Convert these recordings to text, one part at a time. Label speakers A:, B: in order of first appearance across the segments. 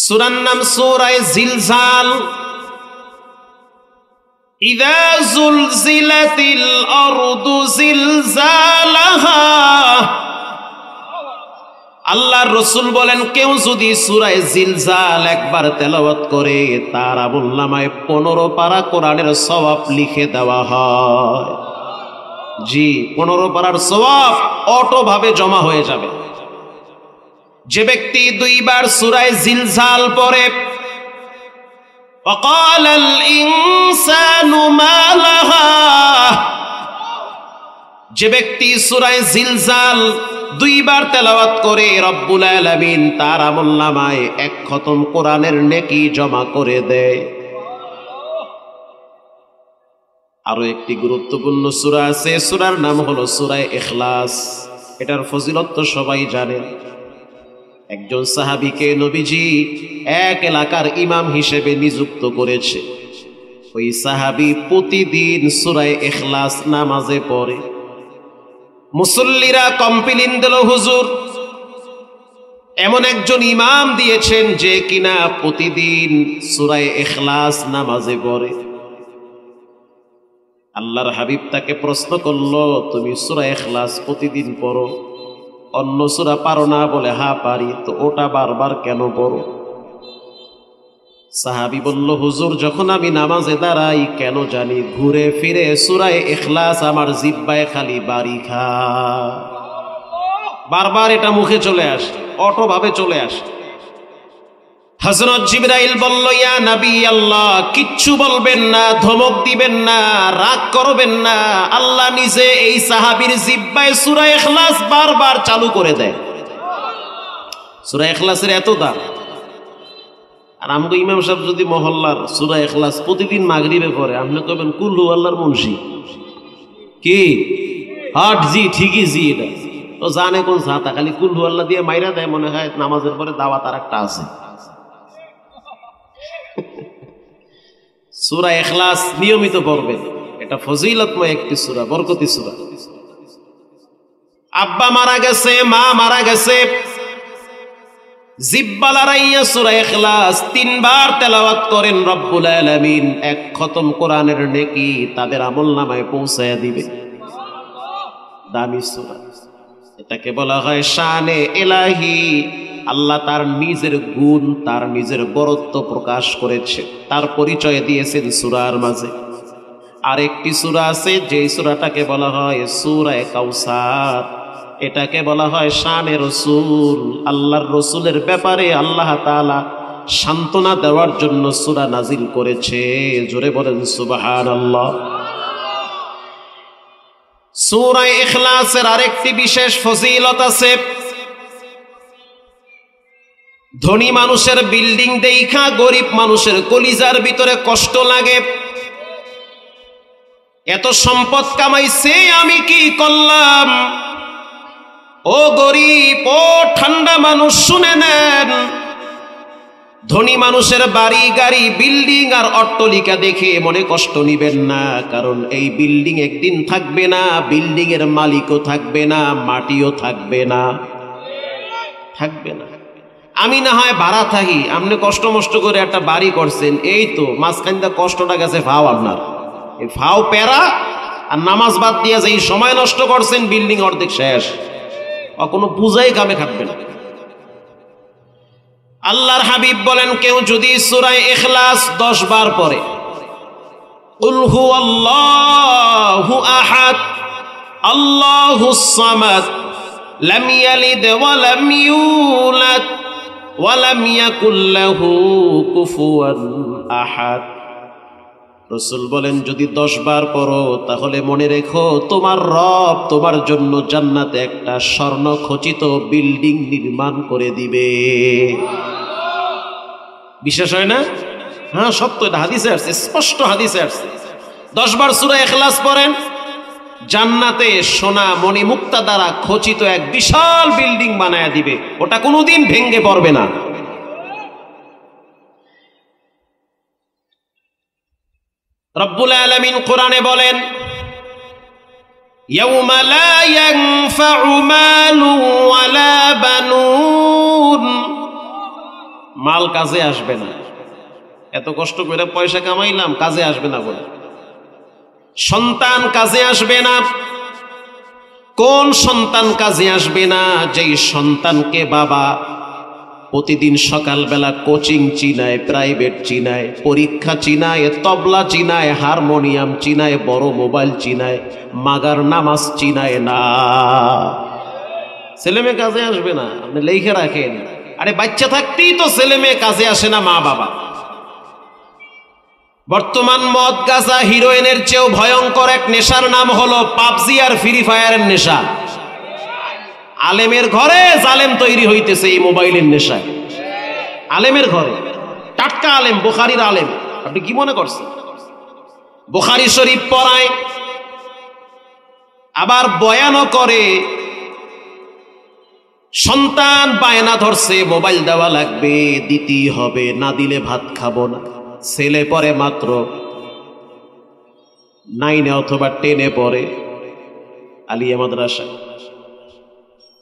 A: সূরার নাম সূরা জিলজাল। ইযা যুলজিলাতিল আরদু জিলজালাহা। আল্লাহর রাসূল বলেন, কেউ যদি সূরা জিলজাল একবার তেলাওয়াত করে তার আমলনামায় 15 পারা কোরআনের সওয়াব লিখে দেওয়া হয়। জি, 15 পারার সওয়াব অটোভাবে জমা হয়ে যাবে। যে ব্যক্তি 2 বার সূরা জিলজাল পড়ে, ওয়াকালাল ইনসানু মা লাহা। যে ব্যক্তি সূরা জিলজাল 2 বার তেলাওয়াত করে রব্বুল আলামিন তার আমলনামায় 1 খতম কোরআনের নেকি জমা করে দেয়। আরো একটি গুরুত্বপূর্ণ সূরা আছে, সূরার নাম হলো সূরা ইখলাস। এটার ফজিলত তো সবাই জানেন। একজন সাহাবীকে নবীজি এক এলাকার ইমাম হিসেবে নিযুক্ত করেছে। ওই সাহাবী প্রতিদিন সূরা ইখলাস নামাজে পড়ে। মুসল্লিরা কমপ্লেইন দিল, হুজুর এমন একজন ইমাম দিয়েছেন যে কিনা প্রতিদিন সূরা ইখলাস নামাজে পড়ে। আল্লাহর হাবিব তাকে প্রশ্ন করলো, তুমি সূরা ইখলাস প্রতিদিন পড়ো, অন্য সূরা পারো না? বলে, হ্যাঁ পারি। তো ওটা বারবার কেন পড়ো? সাহাবী বলল, হুজুর যখন আমি নামাজে দাঁড়াই কেন জানি ঘুরে ফিরে সূরা ইখলাস আমার জিহ্বায় খালি বাড়ি খায়, বারবার এটা মুখে চলে আসে, অটোভাবে চলে আসে। হযরত জিবরাইল বলল, ইয়া নবী আল্লাহ, কিচ্ছু বলবেন না, ধমক দিবেন না, রাগ করবেন না। আল্লাহ নিজে এই সাহাবীর জিহ্বায় সূরা ইখলাস বারবার চালু করে দেয়। সূরা ইখলাসের এত দাম। আর আমগো ইমাম সাহেব যদি মহল্লার সূরা ইখলাস প্রতিদিন মাগরিবে পড়ে, আপনি কবেন কুল হু আল্লাহর মুন্সি কি? হাট জি, ঠিকই জি। এটা তো জানে কোন ছাতা, খালি কুল হু আল্লাহ দিয়ে মাইরা দেয়, মনে হয় নামাজের পরে দাওয়াত আর একটা আছে। সূরা ইখলাস নিয়মিত পড়বেন, এটা ফজিলতময় একটি সূরা, বরকতি সূরা। আব্বা মারা গেছে, মা মারা গেছে, জিহ্বা লড়াইয়া সূরা ইখলাস 3 বার তেলাওয়াত করেন, রব্বুল আলামিন 1 খতম কোরআনের নেকি তাদের আমলনামায় পৌঁছায়া দিবে। দামি সূরা, এটাকে বলা হয় শানে ইলাহি। আল্লাহ তার নিজের গুণ, তার নিজের বরত্ব প্রকাশ করেছে, তার পরিচয় দিয়েছেন সূরার মাঝে। আরেকটি সূরা আছে যে সূরাটাকে বলা হয় সূরা কাউসার। এটাকে বলা হয় শানে রাসূল। আল্লাহর রাসূলের ব্যাপারে আল্লাহ তাআলা সান্ত্বনা দেওয়ার জন্য সূরা নাজিল করেছে। জোরে বলেন সুবহানাল্লাহ। সূরা ইখলাসের আরেকটি বিশেষ ফজিলত আছে। ধনী মানুষের বিল্ডিং দেইখা গরিব মানুষের কলিজার ভিতরে কষ্ট লাগে। এত সম্পদ কামাইছে, আমি কি করলাম? ও গরিব, ও ঠান্ডা মানুষ, শুনে নেন। ধনী মানুষের বাড়ি গাড়ি বিল্ডিং আর অট্টালিকা দেখে মনে কষ্ট নিবেন না, কারণ এই বিল্ডিং একদিন থাকবে না, বিল্ডিং এর মালিকও থাকবে না, মাটিও থাকবে না, থাকবে না। আমি না হয় ভাড়া থাকি, আপনি কষ্ট মষ্ট করে একটা বাড়ি করছেন, এই তো মাঝখানটা কষ্টটা গেছে ফাও আপনার, এই ফাও প্যারা আর নামাজ বাদ দিয়ে যে সময় নষ্ট করছেন, বিল্ডিং অর্ধেক শেষ, কোনো পূজাই কামে খাটবে না। আল্লাহর হাবিব বলেন, কেউ যদি সূরা ইখলাস 10 বার পড়ে, কুল হুয়াল্লাহু আহাদ আল্লাহুস সামাদ লাম ইয়ালিদ ওয়া লাম ইউলাদ ওয়া লাম ইয়াকুল লাহু কুফুয়ান আহাদ। রাসূল বলেন, যদি 10 বার পড়ো তাহলে মনে রেখো তোমার রব তোমার জন্য জান্নাতে একটা স্বর্ণ খচিত বিল্ডিং নির্মাণ করে দিবে। বিশ্বাস হয় না? হ্যাঁ সত্য, এটা হাদিসে আসছে, স্পষ্ট হাদিসে আসছে। 10 বার সূরা ইখলাস পড়েন, জান্নাতে সোনা মণি মুক্তা দ্বারা খচিত এক বিশাল বিল্ডিং বানায়া দিবে, ওটা কোনোদিন ভেঙে পড়বে না। রব্বুল আলামিন কোরআনে বলেন, ইয়াউমা লা ইয়ানফাউ মালুন ওয়ালা বানুন মাল কাজে আসবে না, এত কষ্ট করে পয়সা কামাইলাম কাজে আসবে না বলে। সন্তান কাজে আসবে না। কোন সন্তান কাজে আসবে না? যেই সন্তানকে বাবা প্রতিদিন সকালবেলা কোচিং চিনায়, প্রাইভেট চিনায়, পরীক্ষা চিনায়, তবলা চিনায়, হারমোনিয়াম চিনায়, বড় মোবাইল চিনায়, মাগার নামাজ চিনায় না, ছেলে মেয়ে কাজে আসবে না। আপনি লিখে রাখেন, আরে বাচ্চা থাকতেই তো ছেলে মেয়ে কাজে আসে না মা বাবা। বর্তমান মদ গাঁজা হিরোইনের চেয়েও ভয়ঙ্কর এক নেশার নাম হলো পাবজি আর ফ্রি ফায়ারের নেশা। আলেমের ঘরে জালেম তৈরি হইতেছে এই মোবাইলের নেশায়। আলেমের ঘরে টাটকা আলেম, বুখারীর আলেম, আপনি কি মনে করছেন? বুখারী শরীফ পড়ায়, আবার বয়ানও করে। সন্তান বায়না ধরছে মোবাইল দেওয়া লাগবে, দিতেই হবে, না দিলে ভাত খাবো না। ছেলে পড়ে মাত্র 9 অথবা 10 পড়ে, আলিয়া মাদ্রাসায়।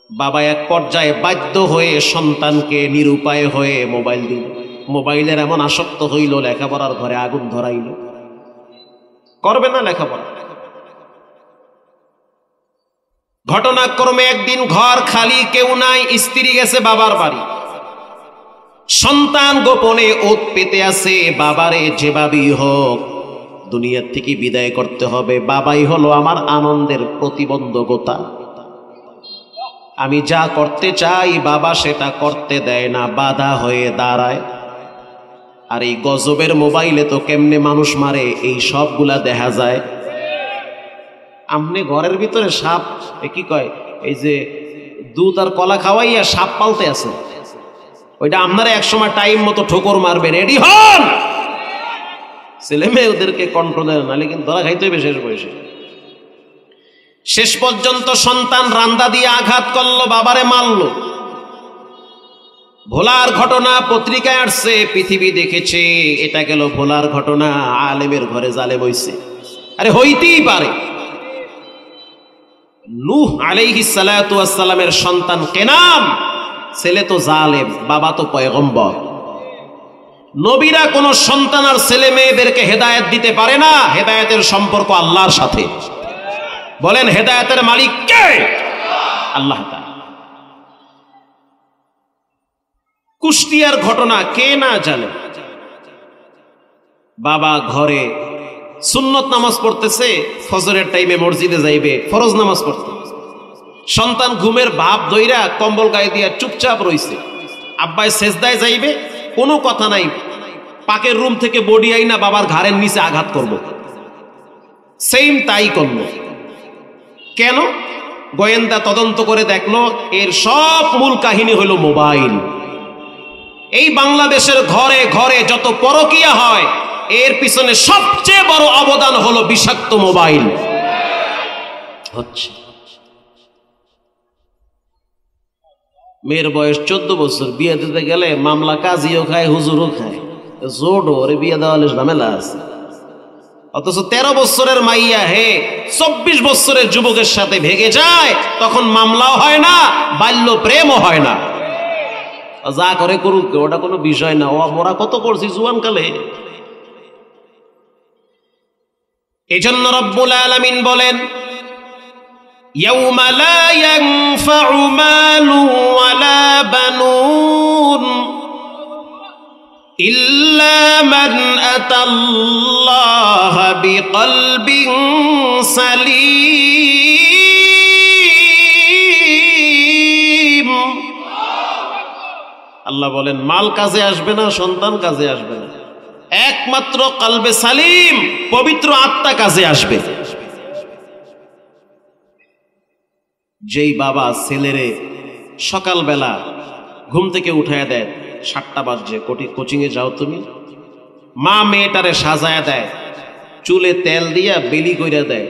A: বাবা এক পর্যায়ে বাধ্য হয়ে সন্তানকে নিরুপায় হয়ে মোবাইল দিল। মোবাইলের এমন আসক্ত হইল, লেখাপড়ার ঘরে আগুন ধরাইল। করবে না লেখাপড়া। ঘটনাক্রমে একদিন ঘর খালি, কেউ নাই, স্ত্রী গেছে বাবার বাড়ি। সন্তান গোপনে ওত পেতে আছে, বাবারে যেভাবেই হোক দুনিয়ার থেকে বিদায় করতে হবে। বাবাই হলো আমার আনন্দের প্রতিবন্ধকতা। আমি যা করতে চাই বাবা সেটা করতে দেয় না, বাধা হয়ে দাঁড়ায়। আর এই গজবের মোবাইলে তো কেমনে মানুষ মারে এই সবগুলা দেখা যায়। আপনি ঘরের ভিতরে সাপ, কি কয়, এই যে দুধ আর কলা খাওয়াইয়া সাপ পালতে আছে, ওইটা আপনারা একসময় টাইম মতো ঠোকর মারবে, রেডি হন। ছেলে মেয়ে ওদেরকে কন্ট্রোলে, নাহলে কিন্তু ধরা খাইতে হবে শেষ বয়সে। শেষ পর্যন্ত সন্তান রান্দা দিয়ে আঘাত করলো, বাবারে মারলো। ভোলার ঘটনা পত্রিকায় আসছে, পৃথিবী দেখেছে। এটা গেল ভোলার ঘটনা। আলেমের ঘরে জালেম হইছে। আরে হইতেই পারে। নূহ আলাইহিস সালাতু ওয়াস সালামের সন্তান কেনান, ছেলে তো জালেম, বাবা তো পয়গম্বর। নবীরা কোন সন্তান আর ছেলে মেয়েদেরকে হেদায়েত দিতে পারে না। হেদায়েতের সম্পর্ক আল্লাহর সাথে। বলেন হেদায়েতের মালিক কে? আল্লাহ তাআলা। কুষ্টিয়ার ঘটনা কে না জানে? বাবা ঘরে সুন্নত নামাজ পড়তেছে, ফজরের টাইমে মসজিদে যাইবে ফরজ নামাজ পড়তে। সন্তান ঘুমের ভাব ধইরা কম্বল গায়ে দিয়া চুপচাপ রইছে। আব্বাই সেজদায় যাইবে, কোনো কথা নাই, পাকের রুম থেকে বডি আইনা বাবার ঘাড়ের নিচে আঘাত করব। সেম তাই করল। কেন? গোয়েন্দা তদন্ত করে দেখলো এর সব মূল কাহিনী হলো মোবাইল। এই বাংলাদেশের ঘরে ঘরে যত পরকিয়া হয় এর পিছনে সবচেয়ে বড় অবদান হলো বিষাক্ত মোবাইল। হচ্ছে মেয়ের বয়স 14 বছর, বিয়ে দিতে গেলে মামলা কাজীও খায়, হুজুরও খায়, জোড়ো ওরে বিয়ে দেওয়ালে ঝামেলা আছে। অথচ 13 বছরের মাইয়া 24 বছরের যুবকের সাথে ভেগে যায়, তখন মামলাও হয় না, বাল্য প্রেমও হয় না। যা করে করুক, ওটা কোনো বিষয় না। মোরা কত করছি জুয়ান কালে। এজন্য রব্বুল আলামিন বলেন, ইয়াউমা লা ইয়ানফাউ মালু ওয়ালা বানুন ইল্লা মান আতাল্লাহা বিকলবিন সালিম। আল্লাহ বলেন মাল কাজে আসবে না, সন্তান কাজে আসবে না, একমাত্র কলবে সালিম, পবিত্র আত্মা কাজে আসবে। যেই বাবা ছেলেরে সকালবেলা ঘুম থেকে উঠায় দেয়, 7টা বাজে কোচিংয়ে যাও তুমি, মা মেয়েটারে সাজায় দেয়, চুলে তেল দিয়া বেলি করে দেয়,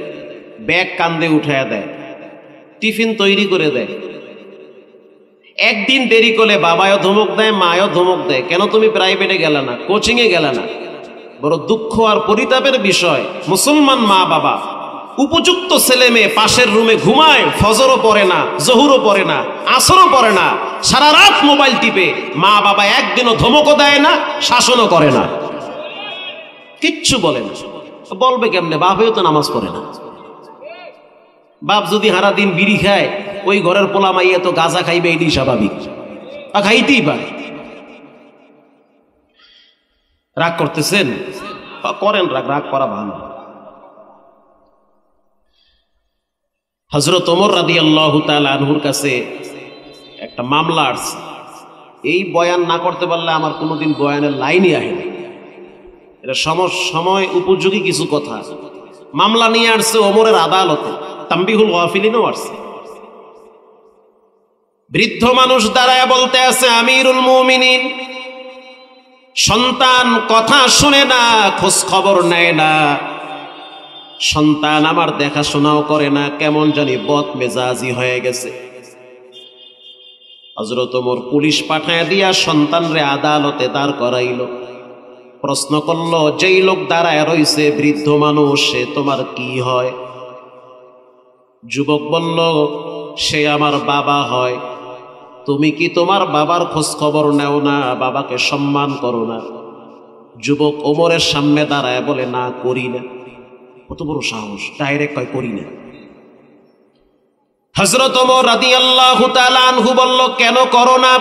A: ব্যাগ কান্দে উঠায় দেয়, টিফিন তৈরি করে দেয়। একদিন দেরি করলে বাবায়ও ধমক দেয়, মায়ও ধমক দেয়, কেন তুমি প্রাইভেটে গেলে না, কোচিংয়ে গেলে না। বড় দুঃখ আর পরিতাপের বিষয়, মুসলমান মা বাবা উপযুক্ত ছেলে মেয়ে পাশের রুমে ঘুমায়, ফজরও পড়ে না, জহুরও পড়ে না, আসরও পড়ে না, সারা রাত মোবাইল টিপে, মা বাবা একদিনও ধমকও দেয় না, শাসনও করে না, কিচ্ছু বলে না। বলবে কেমনে? বাপ হয়েও তো নামাজ পড়ে না। বাপ যদি হারা দিন বিড়ি খায়, ওই ঘরের পোলা মাইয়া তো গাঁজা খাইবে, এটাই স্বাভাবিক, খাইতেই পারে। রাগ করতেছেন? করেন রাগ, রাগ করা ভালো। হযরত ওমর রাদিয়াল্লাহু তাআলা আনহুর কাছে একটা মামলা আসছে। এই বয়ান না করতে পারলে আমার কোনোদিন বয়ানের লাইনই আসে না। এটা সময় উপযোগী কিছু কথা। মামলা নিয়ে আসছে ওমরের আদালতে, তাম্বিহুল গাফিলিনও আসছে। বৃদ্ধ মানুষ দাঁড়ায় বলতে আছে, আমিরুল মুমিনিন, সন্তান কথা শুনে না, খোঁজ খবর নেয় না, সন্তান আমার দেখাশোনাও করে না, কেমন জানি বদ মেজাজি হয়ে গেছে। হযরত ওমর পুলিশ পাঠায় দিয়া সন্তানরে আদালতে দাঁড় করাইল। প্রশ্ন করল, যেই লোক দাঁড়ায় রইছে বৃদ্ধ মানুষ, সে তোমার কি হয়? যুবক বলল, সে আমার বাবা হয়। তুমি কি তোমার বাবার খোঁজ খবর নেও না, বাবাকে সম্মান করো না? যুবক ওমরের সামনে দাঁড়ায় বলে, না, করি না। কত বড় সাহস, ডাইরেক্ট কয় করি না। হযরত ওমর রাদিয়াল্লাহু তাআলা আনহু বলল, কেন করো না?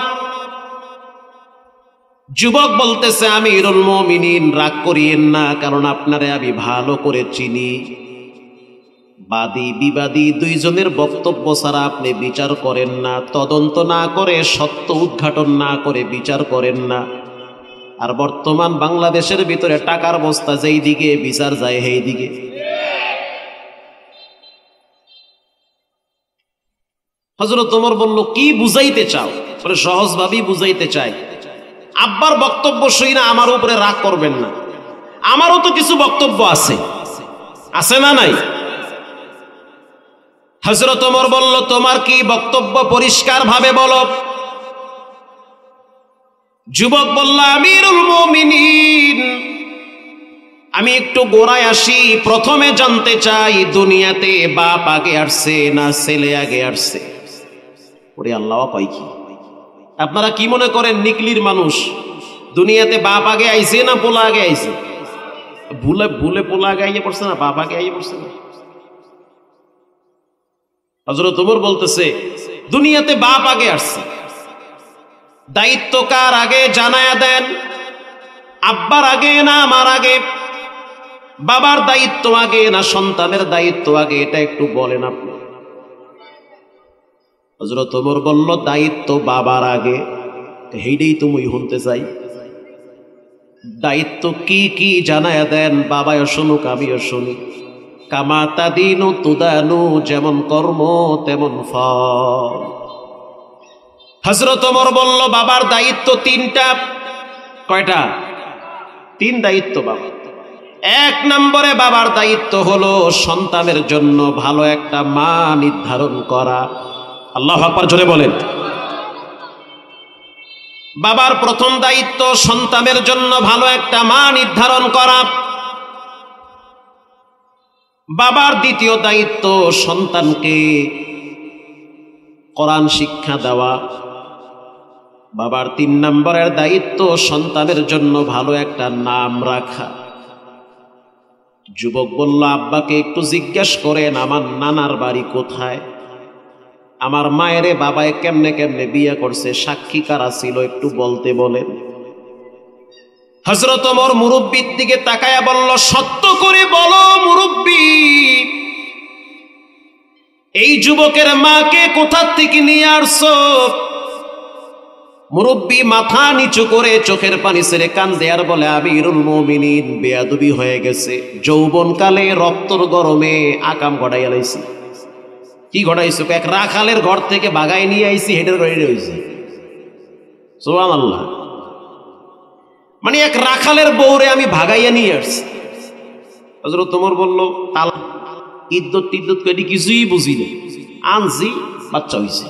A: যুবক বলতেছে, আমিরুল মুমিনিন, রাগ করিয়েন না, কারণ আপনারে আমি ভালো করে চিনি। বাদী বিবাদী দুইজনের বক্তব্য ছাড়া আপনি বিচার করেন না, তদন্ত না করে, সত্য উদ্ঘাটন না করে বিচার করেন না। আর বর্তমান বাংলাদেশের ভিতরে টাকার বস্তা যেই দিকে বিচার যায় সেই দিকে। হযরত ওমর বলল, কি বুঝাইতে চাও? বলে, সহজভাবেই বুঝাইতে চাই। আব্বার বক্তব্য শুই না আমার উপরে রাগ করবেন না, আমারও তো কিছু বক্তব্য আছে, আছে না নাই? হযরত ওমর বলল, তোমার কি বক্তব্য পরিষ্কার ভাবে বলো। যুবক বলল, আমিরুল মুমিনিন, আমি একটু গোড়ায় আসি। প্রথমে জানতে চাই, দুনিয়াতে বাপ আগে আসছে না ছেলে আগে আসছে? ওরে আল্লাহ, কয় কি? আপনারা কি মনে করেন নিকলির মানুষ দুনিয়াতে বাপ আগে আইছে না পোলা আগে আইছে? ভুলে ভুলে পোলা আগে আইয়ে পড়ছে না, বাপ আগে আইয়ে পড়ছে না? হযরত ওমর বলতেছে, দুনিয়াতে বাপ আগে আসছে। দায়িত্ব কার আগে জানায়া দেন? আব্বার আগে না আমার আগে? বাবার দায়িত্ব আগে না সন্তানের দায়িত্ব আগে? এটা একটু বলেন আপনি। হযরত ওমর বলল, দায়িত্ব বাবার আগে। হেইডেই তুমি শুনতে চাই। দায়িত্ব কি কি জানায়া দেন, বাবাও শুনুক আমিও শুনি। কামা তাদিনু তুদানু, যেমন কর্ম তেমন ফল। হযরত ওমর বলল, বাবার দায়িত্ব তিনটা। কয়টা? তিন দায়িত্ব বাবা। এক নম্বরে বাবার দায়িত্ব হলো সন্তানের জন্য ভালো একটা মা নির্ধারণ করা। আল্লাহু আকবার, জোরে বলেন। বাবার প্রথম দায়িত্ব সন্তানের জন্য ভালো একটা মা নির্ধারণ করা। বাবার দ্বিতীয় দায়িত্ব সন্তানকে কোরআন শিক্ষা দেওয়া। বাবার তিন নম্বরের দায়িত্ব সন্তানের জন্য ভালো একটা নাম রাখা। যুবক বলল, আব্বাকে একটু জিজ্ঞেস করেন আমার নানার বাড়ি কোথায়, আমার মায়েরে বাবায় কেমনে কেমনে বিয়ে করছে, সাক্ষী কারা ছিল, একটু বলতে বলেন। হযরত ওমর মুরব্বির দিকে তাকায়া বলল, সত্য করে বলো মুরব্বি, এই যুবকের মাকে কোথা থেকে নিয়ে আসছো? মুরব্বি মাথা নিচু করে চোখের পানি ছেড়ে কান্দে আর বলে, আমিরুল মুমিনিন, বেয়াদবি হয়ে গেছে। যৌবনকালে রক্তর গরমে আকাম গড়াইয়া লাইছি। কি ঘটাইছো? এক রাখালের ঘর থেকে বাগায় নিয়ে আইছি, হেডের ঘরে হয়েছে। সুবহানাল্লাহ। মানে এক রাখালের বউরে আমি ভাগাইয়া নিয়ে আসছি। হযরত ওমর বলল, তাল ইদ্যত টিদ্যত করি কিছুই বুঝি না, আনছি, বাচ্চা হইছে।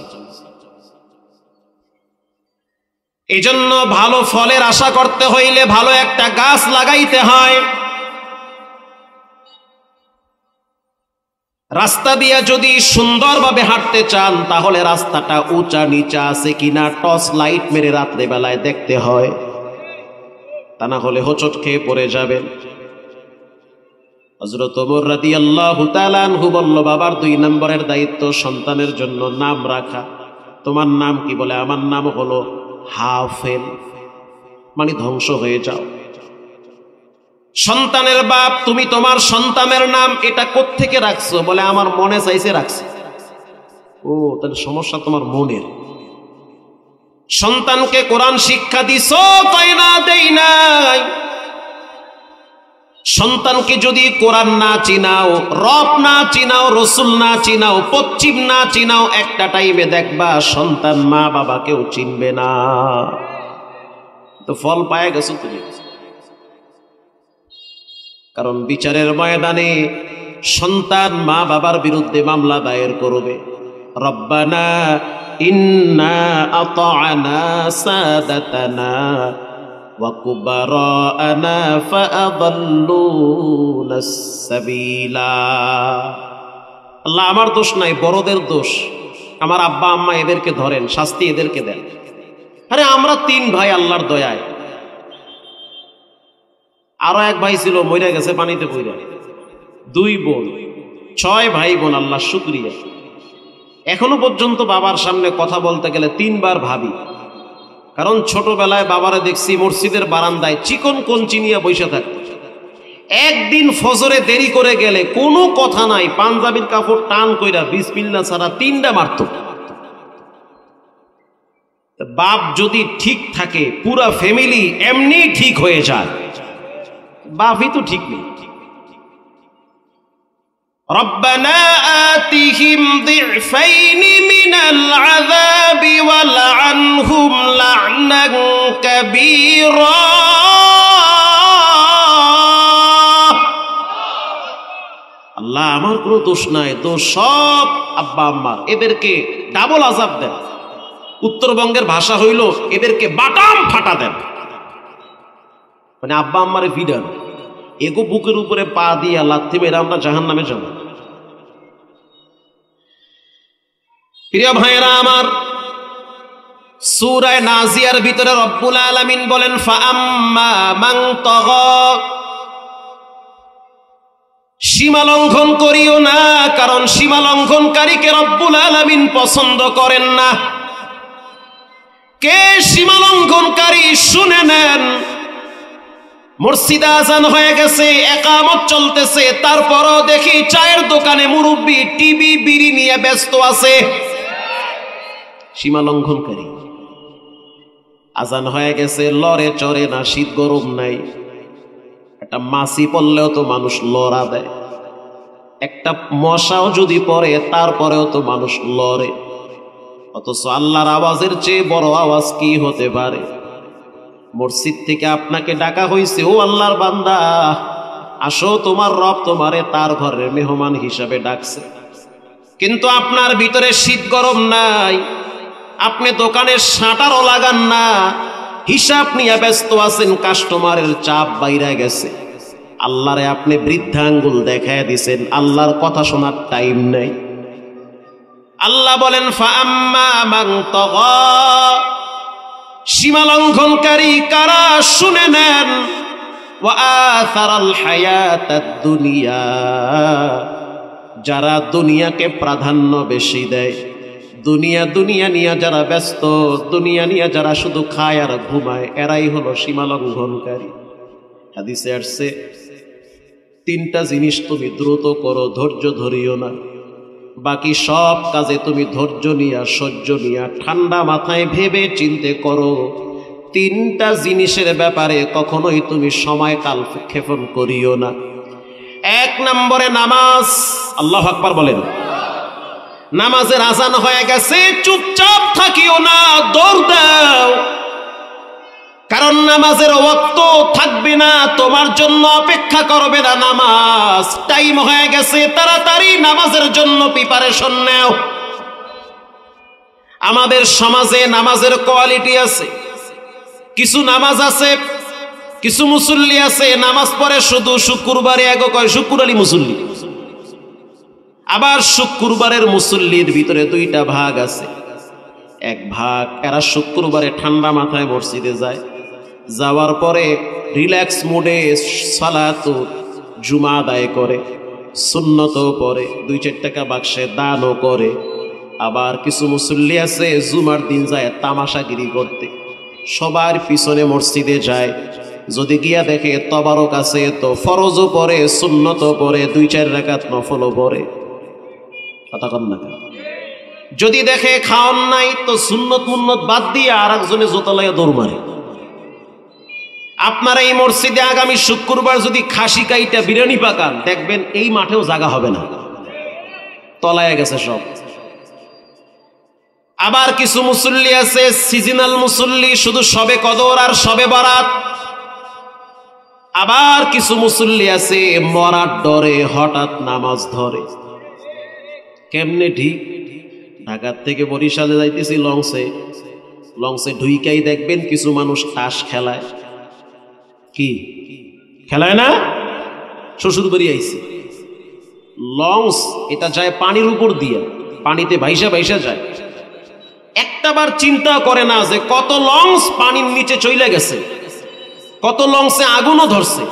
A: এই জন্য ভালো ফলের আশা করতে হইলে ভালো একটা গাছ লাগাইতে হয়। রাস্তা দিয়া যদি সুন্দরভাবে হাঁটতে চান তাহলে রাস্তাটা উঁচা নিচা আছে কিনা টর্চ লাইট মেরে রাত্রে বেলায় দেখতে হয়, তা না হলে হোঁচট খেয়ে পড়ে যাবেন। হযরত ওমর রাদিয়াল্লাহু তাআলা আনহু বলল, বাবার 2 নম্বরের দায়িত্ব সন্তানের জন্য নাম রাখা। তোমার নাম কি? বলে আমার নাম হলো হাফেল, মানে ধ্বংস হয়ে যাও। সন্তানের বাপ, তুমি তোমার সন্তানের নাম এটা কোত্থেকে রাখছো? বলে আমার মনে চাইছে রাখছি। ও, তাহলে সমস্যা তোমার মনের। সন্তানকে কোরআন শিক্ষা দিছো? কয় না, দেই নাই। সন্তানকে যদি কোরআন না চিনাও, রব না চিনাও, রসুল না চিনাও, পশ্চিম না চিনাও, একটা টাইমে দেখবা সন্তান মা বাবাকেও চিনবে না। তো ফল পায় গেছো তুমি। কারণ বিচারের ময়দানে সন্তান মা বাবার বিরুদ্ধে মামলা দায়ের করবে। রব্বানা ইন্না আতা'না সাদাতানা ওয়া কুবারানা ফাআদাল্লুনাস সাবিলা। আল্লাহ, আমার দোষ নাই, বড়দের দোষ। আমার আব্বা আম্মা, এদেরকে ধরেন, শাস্তি এদেরকে দেন। আরে আমরা 3 ভাই আল্লাহর দয়ায়। আরো 1 ভাই ছিল, মরে গেছে পানিতে পড়ে। 2 বোন, 6 ভাই বোন, আল্লাহ শুকরিয়া। এখনো পর্যন্ত বাবার সামনে কথা বলতে গেলে 3 বার ভাবি। কারণ ছোটবেলায় বাবারে দেখছি মসজিদের বারান্দায় চিকন কঞ্চি নিয়ে বসে থাকতো। একদিন ফজরে দেরি করে গেলে কোনো কথা নাই, পাঞ্জাবির কাপড় টান কইরা বিসমিল্লাহ ছাড়া 3টা মারত। বাপ যদি ঠিক থাকে পুরা ফ্যামিলি এমনি ঠিক হয়ে যায়, বাপই তো ঠিক নেই। রব্বানা আতিহিম যিফাইনি মিনাল আযাবি ওয়ালআনহুম লা'নান কাবীরা। আল্লাহ, আমার কোনো দোষ নাই, দোষ সব আব্বা আম্মার। এদেরকে ডাবল আযাব দেন। উত্তরবঙ্গের ভাষা হইল এদেরকে বাটাম ফাটা দেন। মানে আব্বা আম্মারে ফিডান, এগো বুকের উপরে পা দিয়া লাথি মেরে আমরা জাহান্নামে যাব। প্রিয় ভাইয়েরা আমার, সূরা নাজিয়ার ভিতরে রব্বুল আলামিন বলেন, ফাআম্মা মান তাগা, সীমা লঙ্ঘন করিও না, কারণ সীমা লঙ্ঘনকারীকে রব্বুল আলামিন পছন্দ করেন না। কে সীমা লঙ্ঘনকারী শুনে নেন। মসজিদে আজান হয়ে গেছে, একামত চলতেছে, তারপরও দেখি চায়ের দোকানে মুরব্বি টিভি বিড়ি নিয়ে ব্যস্ত আছে। সীমা লঙ্ঘনকারী। আজান হয়ে গেছে, লড়ে চড়ে না, শীত গরম নাই। একটা মাছি পড়লেও তো মানুষ লড়া দেয়, একটা মশাও যদি পড়ে তারপরেও তো মানুষ লড়ে। অথচ আল্লাহর আওয়াজের চেয়ে বড় আওয়াজ কি হতে পারে? মসজিদ থেকে আপনাকে ডাকা হয়েছে, ও আল্লাহর বান্দা, আসো, তোমার রব তোমারে তার ঘরের মেহমান হিসাবে ডাকছে। কিন্তু আপনার ভিতরে শীত গরম নাই, আপনি দোকানের শাটারও লাগান না, হিসাব নিয়ে ব্যস্ত আছেন, কাস্টমারের চাপ বাইরে গেছে। আল্লাহরে আপনি বৃদ্ধাঙ্গুল দেখায় দিছেন, আল্লাহর কথা শোনার টাইম নাই। আল্লাহ বলেন, ফাআম্মা মান তাগা, সীমা লঙ্ঘনকারী কারা শুনে নেন। ওয়া আথারাল হায়াতাদ দুনিয়া, যারা দুনিয়াকে প্রাধান্য বেশি দেয়, দুনিয়া দুনিয়া নিয়ে যারা ব্যস্ত, দুনিয়া নিয়ে যারা শুধু খায় আর ঘুমায়, এরাই হলো সীমা লঙ্ঘনকারী। হাদিসে আসছে 3টা জিনিস তুমি দ্রুত করো, ধৈর্য ধরিও না। বাকি সব কাজে তুমি ধৈর্য নিয়া, সহ্য নিয়া, ঠান্ডা মাথায় ভেবে চিন্তে করো। 3টা জিনিসের ব্যাপারে কখনোই তুমি সময় কাল ক্ষেপণ করিও না। 1 নম্বরে নামাজ। আল্লাহু আকবার বলেন। নামাজের আজান হয়ে গেছে, চুপচাপ থাকিও না, দৌড় দাও। কারণ নামাজের ওয়াক্ত থাকবে না, তোমার জন্য অপেক্ষা করবে না। নামাজ টাইম হয়ে গেছে, তাড়াতাড়ি নামাজের জন্য প্রিপারেশন নাও। আমাদের সমাজে নামাজের কোয়ালিটি আছে। কিছু নামাজ আছে, কিছু মুসল্লি আছে নামাজ পড়ে শুধু শুক্রবারে এগো কয় শুক্র আলী মুসল্লি। আবার শুক্রবারের মুসল্লির ভিতরে দুইটা ভাগ আছে। এক ভাগ এরা শুক্রবারে ঠান্ডা মাথায় মসজিদে যায়, যাওয়ার পরে রিল্যাক্স মুডে সালাত জুমা আদায় করে, সুন্নতও পড়ে, 2-4 টাকা বাক্সে দানও করে। আবার কিছু মুসল্লি আছে জুমার দিন যায় তামাশাগিরি করতে, সবার পিছনে মসজিদে যায়, যদি গিয়া দেখে তবারক আছে তো ফরজও পড়ে, সুন্নতও পড়ে, 2-4 রাকাত নফলও পড়ে। কথা কন না? যদি দেখে খাওয়ান নাই তো সুন্নত মুন্নত বাদ দিয়ে আর একজনে জোতলায় দৌড় মারে। আপনারা এই মসজিদে আগামী শুক্রবার যদি খাসি কাইটা বিরিয়ানি পাকান, দেখবেন এই মাঠেও জায়গা হবে না, তলায় গেছে সব। আবার কিছু মুসল্লি আছে সিজনাল মুসল্লি, শুধু সবে কদর আর সবে বরাত। আবার কিছু মুসল্লি আছে মরার ডরে হঠাৎ নামাজ ধরে। কেমনে ঠিক? ঢাকার থেকে বরিশালে যাইতেছি লঞ্চে ঢুইকাই দেখবেন কিছু মানুষ তাস খেলায়। কি খেলায় না? শ্বশুর বাড়ি আইছে, লঞ্চ এটা যায় পানির উপর দিয়ে, পানিতে ভাইসা ভাইসা যায়। একটাবার চিন্তা করে না যে কত লঞ্চ পানির নিচে চলে গেছে, কত লঞ্চে আগুনও ধরছে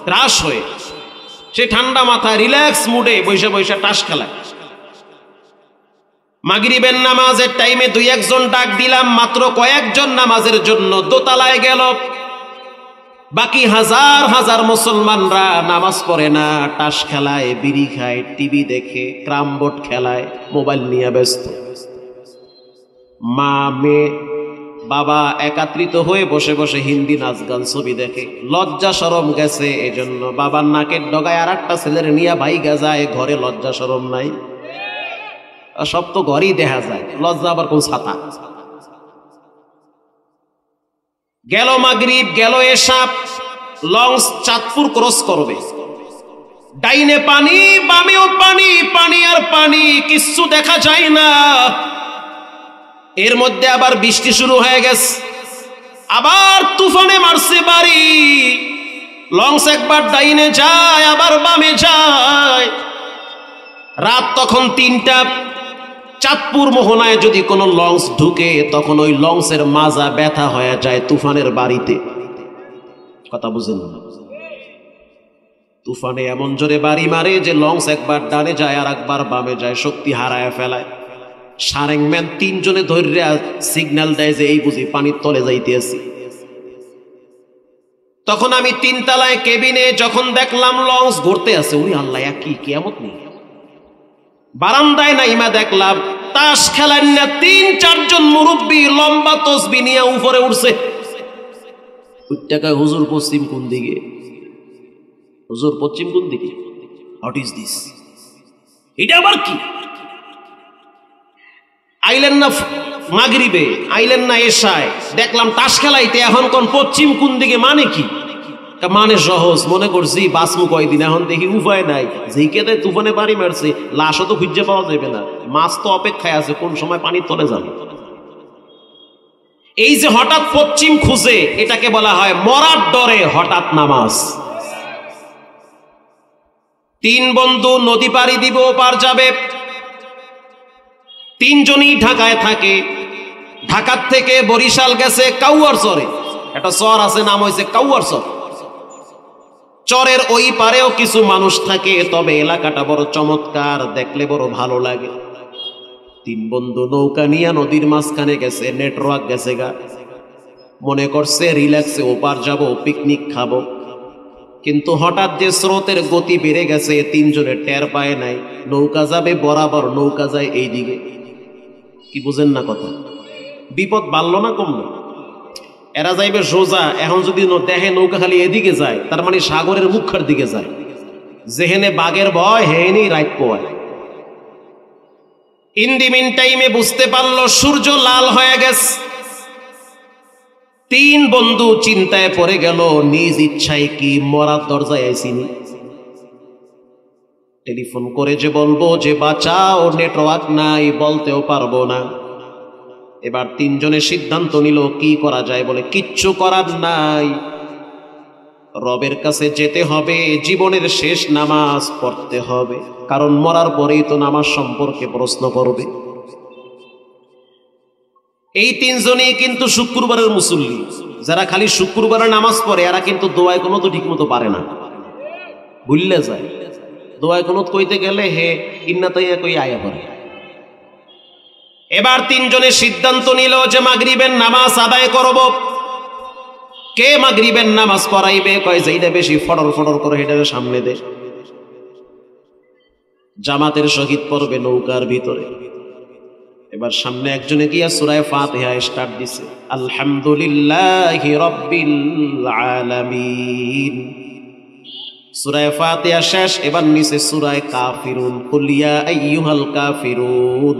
A: ক্রাশ হয়ে। সে ঠান্ডা মাথায় রিল্যাক্স মুডে বৈশা বৈশা তাস খেলায়। মাগরিবের নামাজের টাইমে 2-1 ডাক দিলাম, মাত্র কয়েকজন নামাজের জন্য দোতলায় গেল। বাকি হাজার হাজার মুসলমানরা নামাজ পড়ে না, তাস খেলায়, বিড়ি খায়, টিভি দেখে, ক্রাম বোর্ড খেলায়, মোবাইল নিয়ে ব্যস্ত। মা মেয়ে বাবা একত্রিত হয়ে বসে বসে হিন্দি নাচ গান ছবি দেখে। লজ্জা শরম গেছে, এজন্য বাবার নাকের ডগায় আর একটা ছেলের নিয়ে ভাইগা যায়, ঘরে লজ্জা শরম নাই। সব তো ঘরেই দেখা যায়, লজ্জা আবার কোন ছাতা। গেল মাগরিব, গেল এশা, লঞ্চ চাঁদপুর ক্রস করবে। ডাইনে পানি, বামেও পানি, পানি আর পানি, কিচ্ছু দেখা যায় না। এর মধ্যে আবার বৃষ্টি শুরু হয়ে গেছে, আবার তুফানে মারছে বাড়ি। লঞ্চ একবার ডাইনে যায়, আবার বামে যায়। রাত তখন 3টা। চাঁদপুর মোহনায় যদি কোনো লঞ্চ ঢুকে, তখন ওই লঞ্চের মাজা ব্যথা হয়ে যায় তুফানের বাড়িতে। কথা বুঝেন না? তুফানে এমন জোরে বাড়ি মারে যে লঞ্চ একবার ডানে যায় আর একবার বামে যায়, শক্তি হারায় ফেলায়। সারেংম্যান 3 জনে ধৈর্য সিগন্যাল দেয় যে এই বুঝি পানির তলে যাইতেছি। তখন আমি 3 তলায় কেবিনে যখন দেখলাম লঞ্চ ঘুরতে আছে, উনি আল্লাহ কি কিয়ামত নেই। বারান্দায় নাইমা দেখলাম তাস খেলেন না 3-4 জন মুরব্বী লম্বা তসবি নিয়ে উপরে উঠছে। হুজুর পশ্চিম কোন দিকে? হুজুর পশ্চিম কোন দিকে? What is this? এটা আবার কি? আইলেন না মাগরিবে, আইলেন না এশায়, দেখলাম তাস খেলাইতে, এখন কোন পশ্চিম কোন দিকে মানে কি? মানে সহজ, মনে করছি বাঁচমু কয়দিন, এখন দেখি উপায় নাই। যেইকে দেয় তুফানে বাড়ি মারছে, লাশও তো খুঁজে পাওয়া যাবে না, মাছ তো অপেক্ষায় আছে কোন সময় পানি তলে যাবে। এই যে হঠাৎ পশ্চিম খুঁজে, এটাকে বলা হয় মরার ডরে হঠাৎ নামাজ। 3 বন্ধু নদী পাড়ি দিব, পার যাবে। 3 জনই ঢাকায় থাকে। ঢাকার থেকে বরিশাল গেছে কাউয়ার চরে, একটা চর আছে নাম হয়েছে কাউয়ার চর। চরের ওই পারেও কিছু মানুষ থাকে, তবে এলাকাটা বড় চমৎকার, দেখলে বড় ভালো লাগে। 3 বন্ধু নৌকা নিয়ে নদীর মাঝখানে গেছে, নেটওয়ার্ক গেছে গা, মনে করছে রিল্যাক্সে ওপার যাব, পিকনিক খাবো। কিন্তু হঠাৎ যে স্রোতের গতি বেড়ে গেছে, 3 জনে টের পায় নাই। নৌকা যাবে বরাবর, নৌকা যায় এই দিকে। কি বুঝেন না কথা? বিপদ বাড়লো না কমলো? এরা যাইবে সোজা, এখন যদি দেখে নৌকা খালি এদিকে যায়, তার মানে সাগরের মুখের দিকে যায়। যেহেনে বাঘের ভয়, হেনি রাইট পোয়। ইন দি মিন টাইমে বুঝতে পারলো সূর্য লাল হয়ে গেছে। 3 বন্ধু চিন্তায় পড়ে গেল, নিজ ইচ্ছায় কি মরার দরজায় আইসিনি। টেলিফোন করে যে বলবো যে বাঁচাও, নেটওয়ার্ক নাই, বলতেও পারবো না। এবার 3 জনে সিদ্ধান্ত নিল কি করা যায়, বলে কিচ্ছু করার নাই, রবের কাছে যেতে হবে, জীবনের শেষ নামাজ পড়তে হবে, কারণ মরার পরেই তো নামাজ সম্পর্কে প্রশ্ন করবে। এই তিনজনই কিন্তু শুক্রবারের মুসল্লি। যারা খালি শুক্রবারে নামাজ পড়ে এরা কিন্তু দোয়ায় কোনো তো ঠিক মতো পারে না, ভুললে যায়। দোয়ায় কোনো কইতে গেলে হে ইন্না তাইয়া কই আয়া করে। এবার তিনজনের সিদ্ধান্ত নিল যে মাগরিবের নামাজ আদায় করব। কে মাগরিবের নামাজ পড়াইবে? কয় যেইটা বেশি ফটর ফটর করে হেঁটে সামনে দে। জামাতের সহিত পড়বে নৌকার ভিতরে। এবার সামনে একজনে গিয়া সূরা ফাতিহা স্টার্ট দিছে, আলহামদুলিল্লাহি রাব্বিল আলামিন। সূরা ফাতিহা শেষ, এবার নিচে সূরা কাফিরুন, কুল ইয়া আইয়ুহাল কাফিরুন।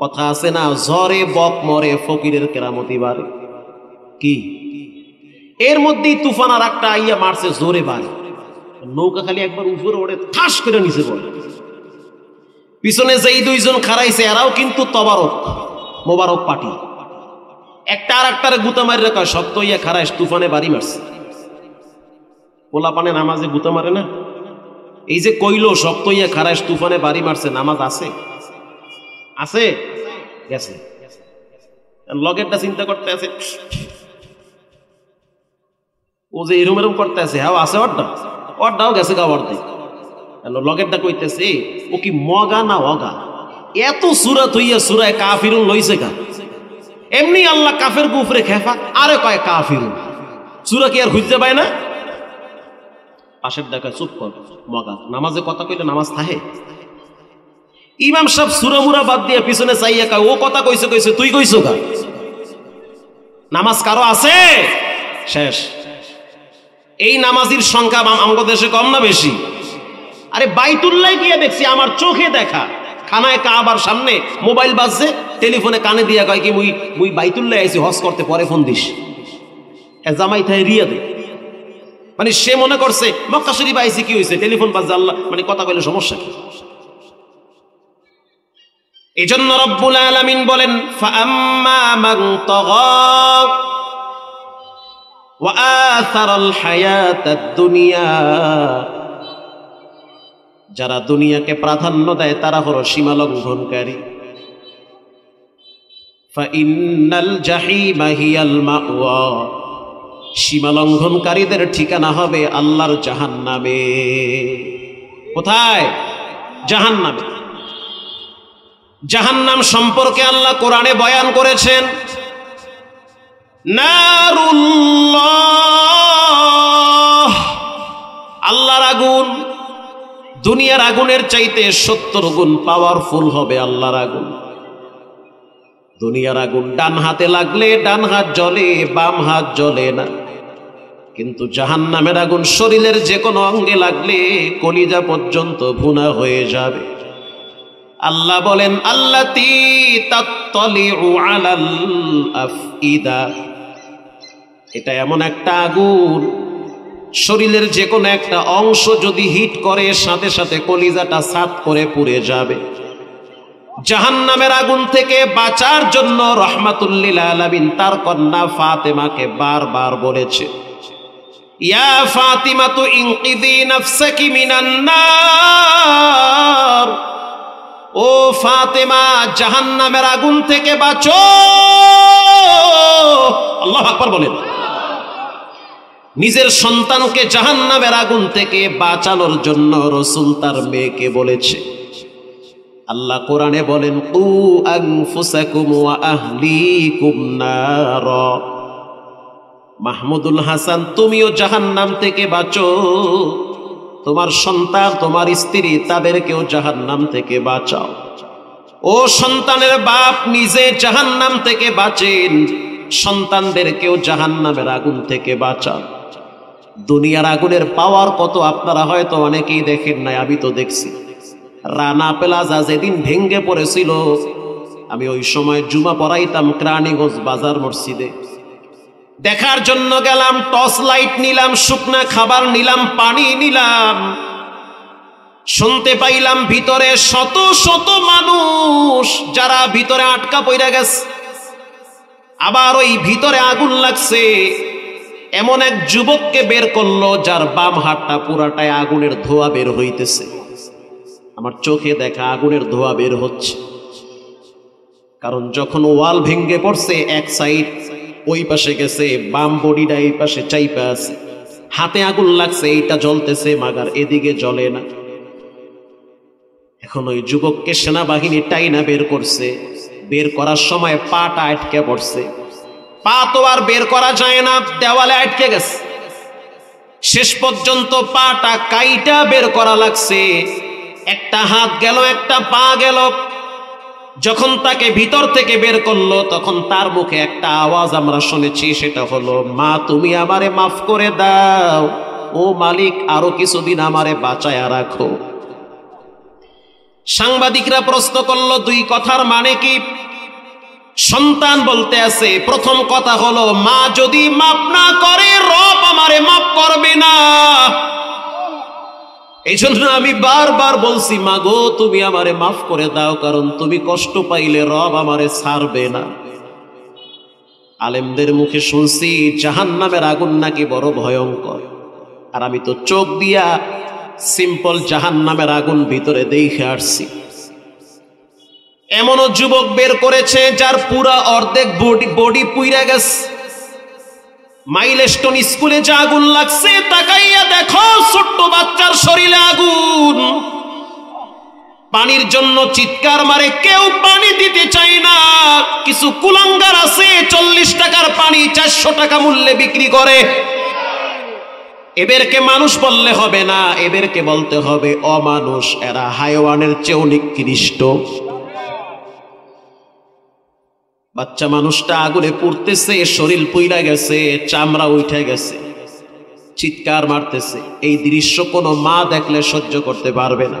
A: কথা আছে না, ঝড়ে বক মরে ফকিরের কেরামতি বাড়ে। কি এর মধ্যেই তুফান আর একটা আইয়া মারছে জোরে বাড়ে, নৌকা খালি একবার উপরে ওড়ে ঠাস করে নিচে পড়ে। পিছনে যেই দুইজন খাড়াইছে এরাও কিন্তু তবারক মোবারক পাটি। একটা আর একটারে গুতা মারি রেখা শক্ত ইয়া খাড়াইস, তুফানে বাড়ি মারছে। পোলা পানে নামাজে গুতা মারে না, এই যে কইলো শক্ত ইয়া খাড়াইস তুফানে বাড়ি মারছে, নামাজ আছে আছে গেছে। লগেরটা চিন্তা করতে আছে, ও যে এরম এরম করতে আছে, হ্যাঁ আছে অর্ডাও গেছে গা অর্ধেক। লগেরটা কইতেছে ও কি মগা না অগা, এত সুরাত হইয়া সূরা কাফিরুন লইছে গা। এমনি আল্লাহ কাফের কুফরে খেফা, আরে কয় কাফিরুন, সূরা কি আর খুঁজতে পায় না? পাশের দেখা চুপ কর মগা, নামাজে কথা কইলে নামাজ থাহে। ইমাম সাহেব সূরা মুরা বাদ দিয়ে পিছনে চাইয়া কয় ও কথা কইছে কইছে, তুই কইছো গা, নামাজ কারো আছে? শেষ। এই নামাজির সংখ্যা আমাদের দেশে কম না বেশি? আরে বাইতুল্লাহ গিয়ে দেখছি, আমার চোখে দেখা, খানায় কাবার সামনে মোবাইল বাজছে, টেলিফোনে কানে দিয়া কয় কি মুই বাইতুল্লাহ আইছি হজ করতে, পরে ফোন দিস। জামাই থাই রিয়া দে, মানে সে মনে করছে মক্কা শরীফ আইছি, কি হয়েছে, টেলিফোন বাজছে, আল্লাহ মানে কথা কইলে সমস্যা কি? এজন্য রব্বুল আলামিন বলেন, ফাআম্মা মান তাগা ওয়া আথারাল হায়াতাদ দুনিয়া, যারা দুনিয়াকে প্রাধান্য দেয় তারা হলো সীমা লঙ্ঘনকারী। ফাইন্নাল জাহিমা হিয়াল মাওয়া, সীমা লঙ্ঘনকারীদের ঠিকানা হবে আল্লাহর জাহান্নামে। কোথায়? জাহান্নামে। জাহান্নাম সম্পর্কে আল্লাহ কোরআনে বয়ান করেছেন, নারুল্লাহ, আল্লাহর আগুন। দুনিয়ার আগুনের চাইতে 70 গুণ পাওয়ারফুল হবে আল্লাহর আগুন। দুনিয়ার আগুন ডান হাতে লাগলে ডান হাত জ্বলে, বাম হাত জ্বলে না। কিন্তু জাহান্নামের আগুন শরীরের যে কোনো অঙ্গে লাগলে কলিজা পর্যন্ত ভুনা হয়ে যাবে। আল্লাহ বলেন, আল্লাতী তাত্তালিউ আলাল আফইদা, এটা এমন একটা আগুন, শরীরের যে কোনো একটা অংশ যদি হিট করে সাথে সাথে কলিজাটা সাত করে পুড়ে যাবে। জাহান্নামের আগুন থেকে বাঁচার জন্য রাহমাতুল লিল আলামিন তার কন্যা ফাতেমাকে বারবার বলেছে, ইয়া ফাতিমাতু ইনকিযি নাফসাকি মিনান নার, ও ফাতেমা জাহান্নামের আগুন থেকে বাঁচো। আল্লাহু আকবার বলেন। নিজের সন্তানকে জাহান্নামের আগুন থেকে বাঁচানোর জন্য রাসূল তার মেয়েকে বলেছে। আল্লাহ কোরআনে বলেন, কু আনফুসাকুম ওয়া আহলিকুম নার, মাহমুদুল হাসান তুমিও জাহান্নাম থেকে বাঁচো, তোমার সন্তান তোমার স্ত্রী তাদেরকেও জাহান্নাম থেকে বাঁচাও। ও সন্তানের বাপ নিজে জাহান্নাম থেকে বাঁচেন, সন্তানদেরকেও জাহান্নামের আগুন থেকে বাঁচান। দুনিয়ার আগুনের পাওয়ার কত আপনারা হয়তো অনেকেই দেখেন নাই, আমি তো দেখছি। রানা প্লাজা যেদিন ভেঙ্গে পড়েছিল, আমি ওই সময় জুমা পড়াইতাম কেরানীগঞ্জ বাজার মসজিদে, দেখার জন্য গেলাম। টর্চ লাইট নিলাম, শুকনা খাবার নিলাম, পানি নিলাম। শুনতে পাইলাম ভিতরে শত শত মানুষ যারা ভিতরে আটকা পড়ে গেছে। আবার ওই ভিতরে আগুন লাগছে, এমন এক যুবককে বের করলো যার বাম হাতটা পুরাটাই আগুনের ধোঁয়া বের হইতেছে। আমার চোখে দেখা আগুনের ধোঁয়া বের হচ্ছে, কারণ যখন ওয়াল ভেঙ্গে পড়ছে এক সাইড ওই পাশে গেছে, বাম বডিটা এই পাশে চাইপা আছে, হাতে আগুন লাগছে, এইটা জ্বলতেছে মাগার এদিকে জ্বলে না। এখন ওই যুবককে সেনাবাহিনী টাইনা বের করছে, বের করার সময় পাটা আটকে পড়ছে, পা তো আর বের করা যায় না, দেওয়ালে আটকে গেছে। শেষ পর্যন্ত পাটা কাইটা বের করা লাগছে, একটা হাত গেল একটা পা গেল। যখন তাকে ভিতর থেকে বের করলো তখন তার মুখে একটা আওয়াজ আমরা শুনেছি, সেটা হলো, মা তুমি আমারে মাফ করে দাও, ও মালিক আরো কিছুদিন আমারে বাঁচায়া রাখো। সাংবাদিকরা প্রশ্ন করলো, দুই কথার মানে কি? সন্তান বলতে আছে, প্রথম কথা হলো, মা যদি মাফ না করে রব আমারে মাফ করবে না। এই জন্য আমি বারবার বলছি, মা গো তুমি আমারে মাফ করে দাও, কারণ তুমি কষ্ট পাইলে রব আমারে ছাড়বে না। আলেমদের মুখে শুনছি জাহান্নামের আগুন নাকি বড় ভয়ঙ্কর, আর আমি তো চোখ দিয়া সিম্পল জাহান্নামের আগুন ভিতরে দেখে আসছি। এমনও যুবক বের করেছে যার পুরা অর্ধেক বডি পুইরা গেছে। মাইলস্টোন স্কুলে যে আগুন লাগছে, তাকাইয়া দেখো ছোট্ট বাচ্চার শরীরে আগুন। পানির জন্য চিৎকার মারে, কেউ পানি দিতে চায় না। কিছু কুলাঙ্গার আছে 40 টাকার পানি 400 টাকা মূল্যে বিক্রি করে। এদেরকে মানুষ বললে হবে না, এদেরকে বলতে হবে অমানুষ, এরা হাইওয়ানের চেয়েও নিকৃষ্ট। বাচ্চা মানুষটা আগুনে পুড়তেছে, শরীর পুইরা গেছে, চামড়া উঠে গেছে, চিৎকার মারতেছে। এই দৃশ্য কোনো মা দেখলে সহ্য করতে পারবে না।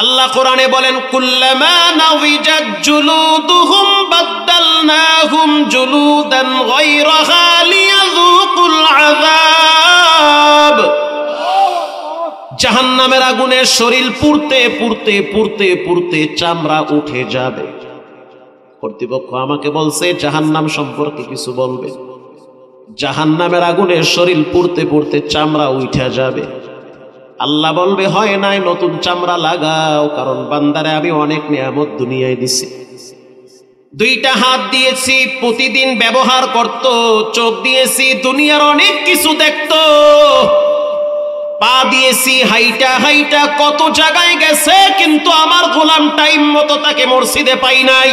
A: আল্লাহ কোরআনে বলেন, কুল্লামা নাওয়াজাত জুলুদুহুম বাদদালনাহুম জুলুদান গায়রাহা লিয়াযুকুল আযাব। জাহান্নামের আগুনে শরীর পুড়তে পুড়তে পুড়তে পুড়তে চামড়া উঠে যাবে। কর্তৃপক্ষ আমাকে বলছে জাহান্নাম সম্পর্কে কিছু বলবে। জাহান্নামের আগুনে শরীর পুড়তে পুড়তে চামড়া উঠে যাবে। আল্লাহ বলবে, হয় নাই, নতুন চামড়া লাগাও, কারণ বান্দারে আমি অনেক নিয়ামত দুনিয়ায় দিছি। দুইটা হাত দিয়েছি, প্রতিদিন ব্যবহার করত, চোখ দিয়েছি, দুনিয়ার অনেক কিছু দেখত, পা দিয়েছি, হাইটা হাইটা কত জায়গায় গেছে, কিন্তু আমার গোলাম টাইম মতো তাকে মসজিদে পাই নাই।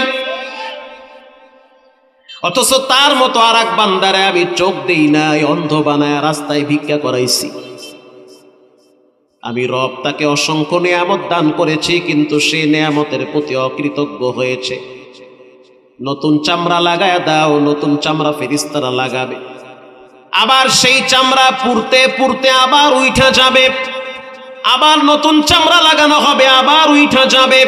A: অথচ তার মতো আর এক বান্দারে আমি চোখ দেই নাই, অন্ধ বানায় রাস্তায় ভিক্ষা করাইছি। আমি রব তাকে অসংখ্য নেয়ামত দান করেছি, কিন্তু সে নেয়ামতের প্রতি অকৃতজ্ঞ হয়েছে। নতুন চামড়া লাগায় দাও, নতুন চামড়া ফেরেশতারা লাগাবে, আবার সেই চামড়া পুড়তে পুড়তে আবার উঠা যাবে, আবার নতুন চামড়া লাগানো হবে, আবার উঠা যাবে।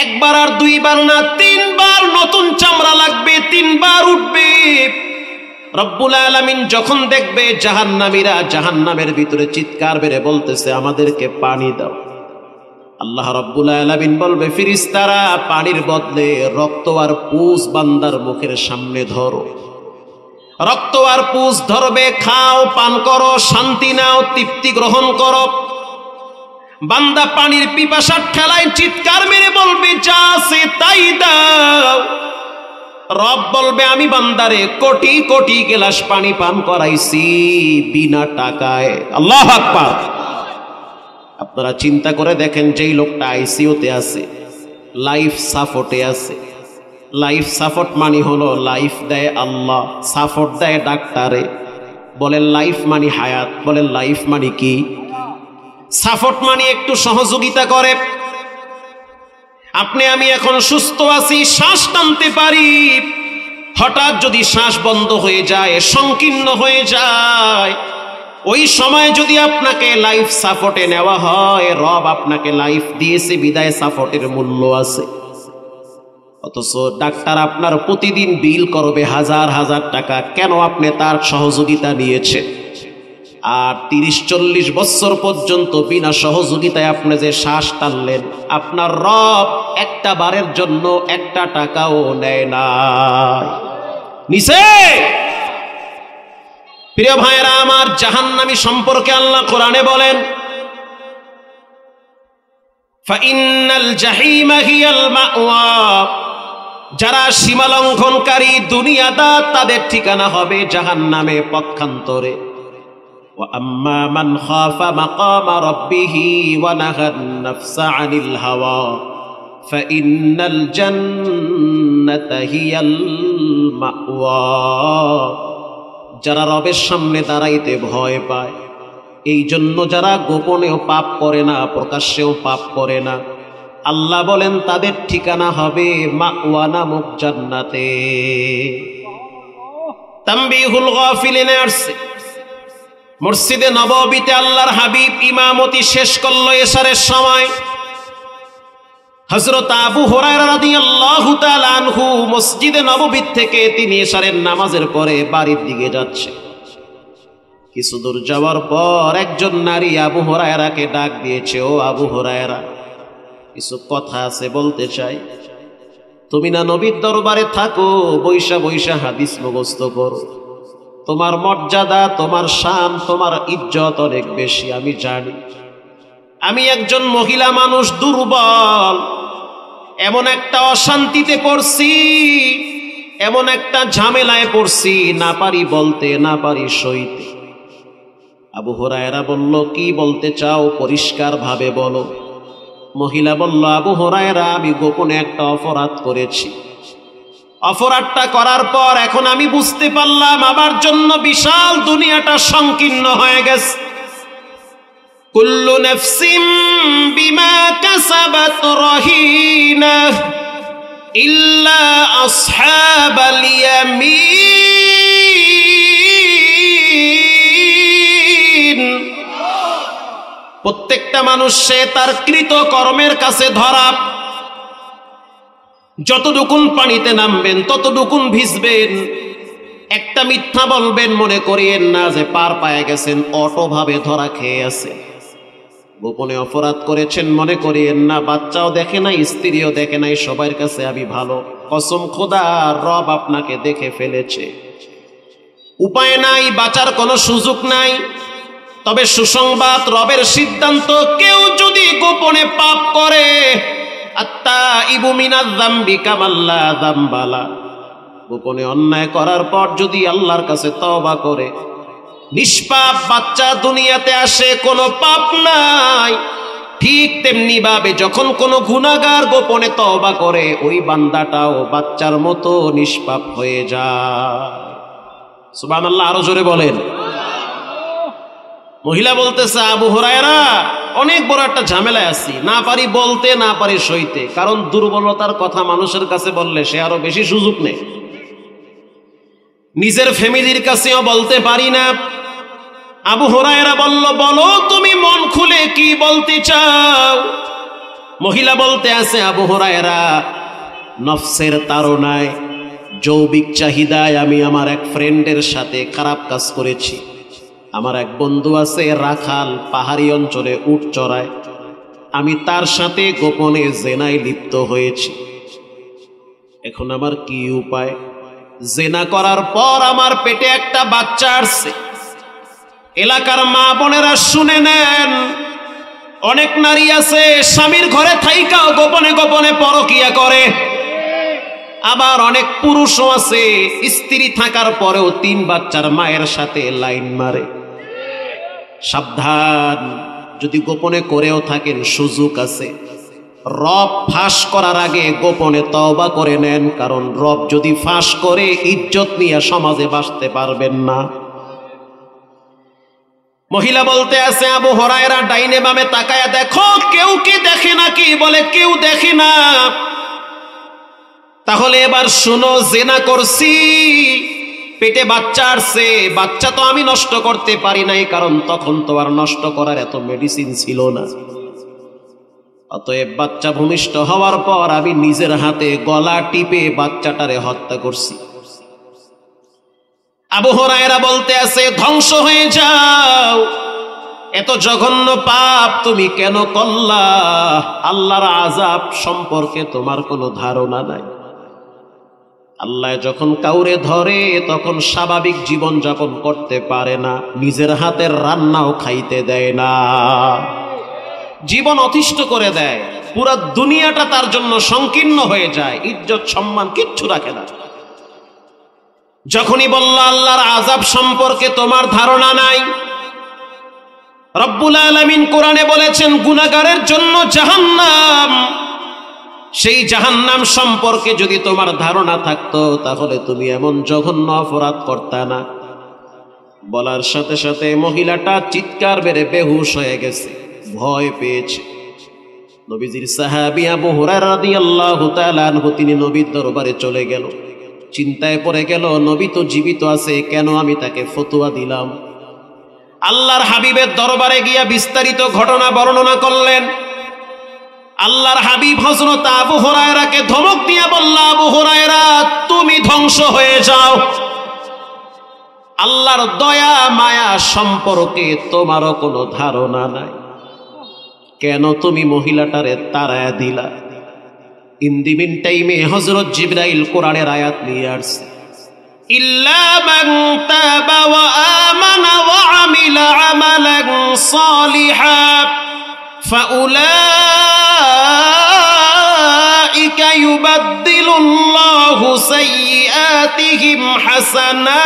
A: একবার আর দুইবার না, 3 বার নতুন চামড়া লাগবে, 3 বার উঠবে। রব্বুল আলামিন যখন দেখবে জাহান্নামীরা জাহান্নামের ভিতরে চিৎকার বেড়ে বলতেছে, আমাদেরকে পানি দাও, আল্লাহ রব্বুল আলামিন বলবে, ফেরেশতারা পানির বদলে রক্ত আর পুষ বান্দার মুখের সামনে ধরো। রক্ত আর পুষ ধরবে, খাও, পান করো, শান্তি নাও, তৃপ্তি গ্রহণ করো। বান্দা পানির পিপাসার ঠেলায় চিৎকার মেরে বলবে, যা আছে তাই দাও। রব বলবে, আমি বান্দারে কোটি কোটি গ্লাস পানি পান করাইছি বিনা টাকায়। আল্লাহু আকবার। আপনারা চিন্তা করে দেখেন, যেই লোকটা আইসিইউতে আছে, লাইফ সাপোর্টে আছে, লাইফ সাপোর্ট মানে হলো লাইফ দেয় আল্লাহ, সাপোর্ট দেয় ডাক্তারে। বলেন লাইফ মানে হায়াত, বলেন লাইফ মানে কি? সাপোর্ট মানে একটু সহযোগিতা করে। আপনি আমি এখন সুস্থ আছি, শ্বাস টানতে পারি, হঠাৎ যদি শ্বাস বন্ধ হয়ে যায়, সংকীর্ণ হয়ে যায়, ওই সময় যদি আপনাকে লাইফ সাপোর্টে নেওয়া হয়, রব আপনাকে লাইফ দিয়েছে বিদায় সাপোর্টের মূল্য আছে। অথচ ডাক্তার আপনার প্রতিদিন বিল করবে হাজার হাজার টাকা, কেন? আপনি তার সহযোগিতা নিয়েছেন। আর 30-40 বছর পর্যন্ত বিনা সহযোগিতায় আপনি যে শ্বাস টানলেন, আপনার রব একটা বারের জন্য একটা টাকাও নেয় না। নিচে প্রিয় ভাইরা আমার, জাহান্নামী সম্পর্কে আল্লাহ কোরআনে বলেন, ফাইন্নাল জাহিমা হিয়াল মাওয়া, যারা সীমা লঙ্ঘনকারী দুনিয়াদার তাদের ঠিকানা হবে জাহান্নামে পক্ষান্তরে। ওয়া আম্মা মান খাফা মাকামা রাব্বিহি ওয়া নাহান নাফসা আনিল হাওয়া ফাইন্নাল জান্নাতা হিয়াল মাওয়া, যারা রবের সামনে দাঁড়াইতে ভয় পায়, এই জন্য যারা গোপনেও পাপ করে না, প্রকাশ্যেও পাপ করে না, আল্লাহ বলেন তাদের ঠিকানা হবে মাওয়া নামক জান্নাতে। তানবীহুল গাফিলিনে আসছে, মসজিদে নববীতে আল্লাহর হাবিব ইমামতি শেষ করলো এশারের সময়। হযরত আবু হুরায়রা রাদিয়াল্লাহু তাআলা আনহু মসজিদে নববী থেকে তিনি এশারের নামাজের পরে বাড়ির দিকে যাচ্ছে। কিছু দূর যাওয়ার পর একজন নারী আবু হুরায়রাকে ডাক দিয়েছে, ও আবু হুরায়রা, কিছু কথা আছে বলতে চাই। তুমি না নবীর দরবারে থাকো, বৈশা বৈশা হাদিস মুখস্থ করো, তোমার মর্যাদা, তোমার শান, তোমার ইজ্জত অনেক বেশি আমি জানি। আমি একজন মহিলা মানুষ, দুর্বল, এমন একটা অশান্তিতে পড়ছি, এমন একটা ঝামেলায় পড়ছি, না পারি বলতে, না পারি সইতে। আবু হুরায়রা বলল, কি বলতে চাও, পরিষ্কার ভাবে বলো। মহিলা বলল, আবু হুরায়রা, আমি গোপনে একটা অপরাধ করেছি। অপরাধটা করার পর এখন আমি বুঝতে পারলাম আমার জন্য বিশাল দুনিয়াটা সংকীর্ণ হয়ে গেছে। কুল্লু নাফসিম বিমা কাসাবাত রাহিনা ইল্লা আসহাবাল ইয়ামিন, প্রত্যেকটা মানুষ সে তার কৃত কর্মের কাছে ধরা। যতটুকুন পানিতে নামবেন ততটুকুন ভিজবেন। একটা মিথ্যা বলবেন, মনে করিয়েন না যে পার পায়ে গেছেন, অটোভাবে ধরা খেয়ে আছে। গোপনে অপরাধ করেছেন, মনে করিয়েন না বাচ্চাও দেখে নাই, স্ত্রীও দেখে নাই, সবার কাছে আমি ভালো। কসম খোদা, রব আপনাকে দেখে ফেলেছে। উপায় নাই, বাঁচার কোনো সুযোগ নাই। তবে সুসংবাদ, রবের সিদ্ধান্ত, কেউ যদি গোপনে পাপ করে, আত্তাইবু মিনাজ যামবি কামাল্লা যামবালা, গোপনে অন্যায় করার পর যদি আল্লাহর কাছে তওবা করে, নিষ্পাপ বাচ্চা দুনিয়াতে আসে, কোনো পাপ নাই। ঠিক তেমনি ভাবে যখন কোনো গুনাহগার গোপনে তওবা করে, ওই বান্দাটাও বাচ্চার মতো নিষ্পাপ হয়ে যায়। সুবহানাল্লাহ, আরো জোরে বলেন। মহিলা বলতেছে, আবু হুরায়রা, অনেক বড় একটা ঝামেলায় আছি, না পারি বলতে, না পারি সইতে। কারণ দুর্বলতার কথা মানুষের কাছে বললে সে আরো বেশি সুযোগ নেয়। নিজের ফ্যামিলির কাছেও বলতে পারি না। আবু হুরায়রা বলল, বলো তুমি মন খুলে কি বলতে চাও। মহিলা বলতে আছে, আবু হুরায়রা, নফসের তাড়নায়, যৌবিক চাহিদায় আমি আমার এক ফ্রেন্ডের সাথে খারাপ কাজ করেছি। আমার এক বন্ধু আছে রাখাল, পাহাড়ি অঞ্চলে উট চড়ায়, আমি তার সাথে গোপনে জেনায় লিপ্ত হয়েছি। এখন আমার কি উপায়? জেনা করার পর আমার পেটে একটা বাচ্চা আসছে। এলাকার মা বোনেরা শুনে নেন, অনেক নারী আছে স্বামীর ঘরে থাইকাও গোপনে গোপনে পরকিয়া করে। আবার অনেক পুরুষও আছে স্ত্রী থাকার পরেও 3 বাচ্চার মায়ের সাথে লাইন মারে। সাবধান, যদি গোপনে করেও থাকেন সুযোগ আছে। রব ফাঁস করার আগে গোপনে তওবা করে নেন, কারণ রব যদি ফাঁস করে ইজ্জত নিয়ে সমাজে বাঁচতে পারবেন না। মহিলা বলতে আছে, আবু হুরায়রা, ডাইনে বামে তাকায়া দেখো, কেউ কি দেখে নাকি? বলে, কেউ দেখে না। তাহলে এবার শুনো, জেনা করছি, পেটে বাচ্চা আসছে, বাচ্চা তো আমি নষ্ট করতে পারি নাই, কারণ তখন তো আর নষ্ট করার এত মেডিসিন ছিল না। অতএব বাচ্চা ভূমিষ্ঠ হওয়ার পর আমি নিজের হাতে গলা টিপে বাচ্চাটারে হত্যা করছি। আবু হুরায়রা বলতে আছে, ধ্বংস হয়ে যাও, এত জঘন্য পাপ তুমি কেন করলা? আল্লাহর আযাব সম্পর্কে তোমার কোনো ধারণা নাই। আল্লাহ যখন কাউরে ধরে তখন স্বাভাবিক জীবন যাপন করতে পারে না, নিজের হাতের রান্নাও খাইতে দেয় না, জীবন অতিষ্ঠ করে দেয়, পুরা দুনিয়াটা তার জন্য সংকীর্ণ হয়ে যায়, ইজ্জত সম্মান কিচ্ছু রাখে না। যখনই বলল আল্লাহর আযাব সম্পর্কে তোমার ধারণা নাই, রব্বুল আলামিন কোরআনে বলেছেন গুনাহগারের জন্য জাহান্নাম, সেই জাহান্নাম সম্পর্কে যদি তোমার ধারণা থাকতো তাহলে তুমি এমন জঘন্য অপরাধ করতা না। বলার সাথে সাথে মহিলাটা চিৎকার বেড়ে বেহুশ হয়ে গেছে, ভয় পেয়েছে। নবীজির সাহাবী আবু হুরায়রা রাদিয়াল্লাহু তাআলা আনহু তিনি নবীর দরবারে চলে গেল, চিন্তায় পড়ে গেল নবী তো জীবিত আছে, কেন আমি তাকে ফতোয়া দিলাম? আল্লাহর হাবিবের দরবারে গিয়া বিস্তারিত ঘটনা বর্ণনা করলেন। আল্লাহর হাবিব হযরত আবু হুরায়রাকে ধমক দিয়া বলল, আবু হুরায়রা তুমি ধ্বংস হয়ে যাও, আল্লাহর দয়া মায়া সম্পর্কে তোমারও কোনো ধারণা নাই, কেন তুমি মহিলাটারে তাড়ায়া দিলা? ইন দি মিন টাইমে হযরত জিবরাইল কোরআনের আয়াত নিয়ে আসছে, ইল্লা মান তাবা ওয়া আমানা ওয়া আমিলা আমালান সালিহান ফাউলাইকা ইউবাদদিলুল্লাহু সাইয়্যাতিহিম হাসানাত।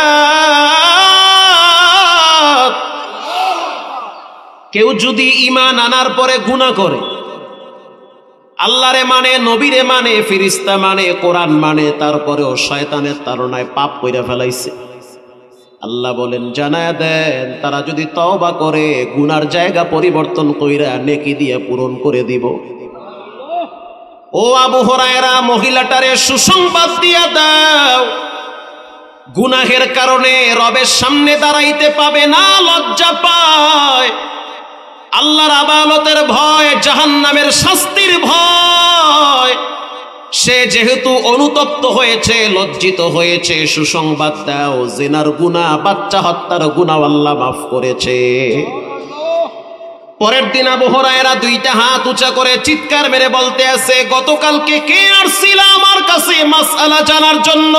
A: কেউ যদি ঈমান আনার পরে গুনাহ করে, আল্লাহরে মানে, নবীরে মানে, ফেরেশতা মানে, কোরআন মানে, তারপরেও শয়তানের তাড়নায় পাপ কইরা ফেলাইছে, আল্লাহ বলেন জানায়া দেন তারা যদি তওবা করে গুনার জায়গা পরিবর্তন কইরা নেকি দিয়ে পূরণ করে দিব। ও আবু হুরায়রা, মহিলাটারে সুসংবাদ দিয়া দাও, গুনাহের কারণে রবের সামনে দাঁড়াইতে পাবে না, লজ্জা পায়, আল্লাহর আদালতের ভয়, জাহান্নামের শাস্তির ভয়, সে যেহেতু অনুতপ্ত হয়েছে, লজ্জিত হয়েছে, সুসংবাদ দাও জিনার গুনাহ, বাচ্চা হত্যার গুনাহ আল্লাহ মাফ করেছে। পরের দিন আবু হুরায়রা দুইটা হাত উঁচা করে চিৎকার মেরে বলতে আছে, গতকালকে কে আসছিল আমার কাছে মাসআলা জানার জন্য?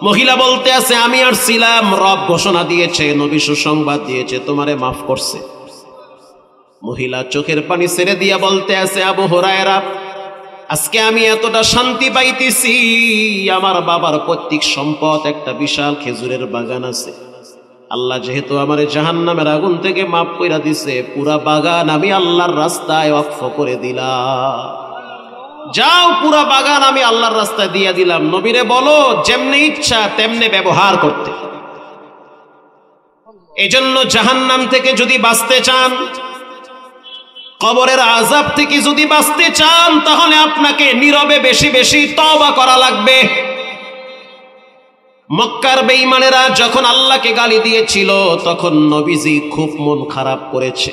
A: মহিলা বলতে আছে, আমি আসছিলাম, রব ঘোষণা দিয়েছে, নবী সুসংবাদ দিয়েছে, তোমারে মাফ করছে। মহিলা চোখের পানি ছেড়ে দিয়া বলতে আছে, আবু হুরায়রা আজকে আমি এতটা শান্তি পাইতেছি, আমার বাবার পৈতৃক সম্পদ একটা বিশাল খেজুরের বাগান আছে, আল্লাহ যেহেতু আমার জাহান্নামের আগুন থেকে মাফ কইরা দিছে, পুরা বাগান আমি আল্লাহর রাস্তায় ওয়াকফ করে দিলাম, যাও পুরা বাগান আমি আল্লাহর রাস্তায় দিয়ে দিলাম, নবীরে বলো যেমনে ইচ্ছা তেমনে ব্যবহার করতে। এজন্য জাহান্নাম থেকে যদি বাঁচতে চান, কবরের আযাব থেকে যদি বাঁচতে চান, তাহলে আপনাকে নীরবে বেশি বেশি তওবা করা লাগবে। মক্কার বেঈমানেরা যখন আল্লাহকে গালি দিয়েছিল তখন নবীজি খুব মন খারাপ করেছে।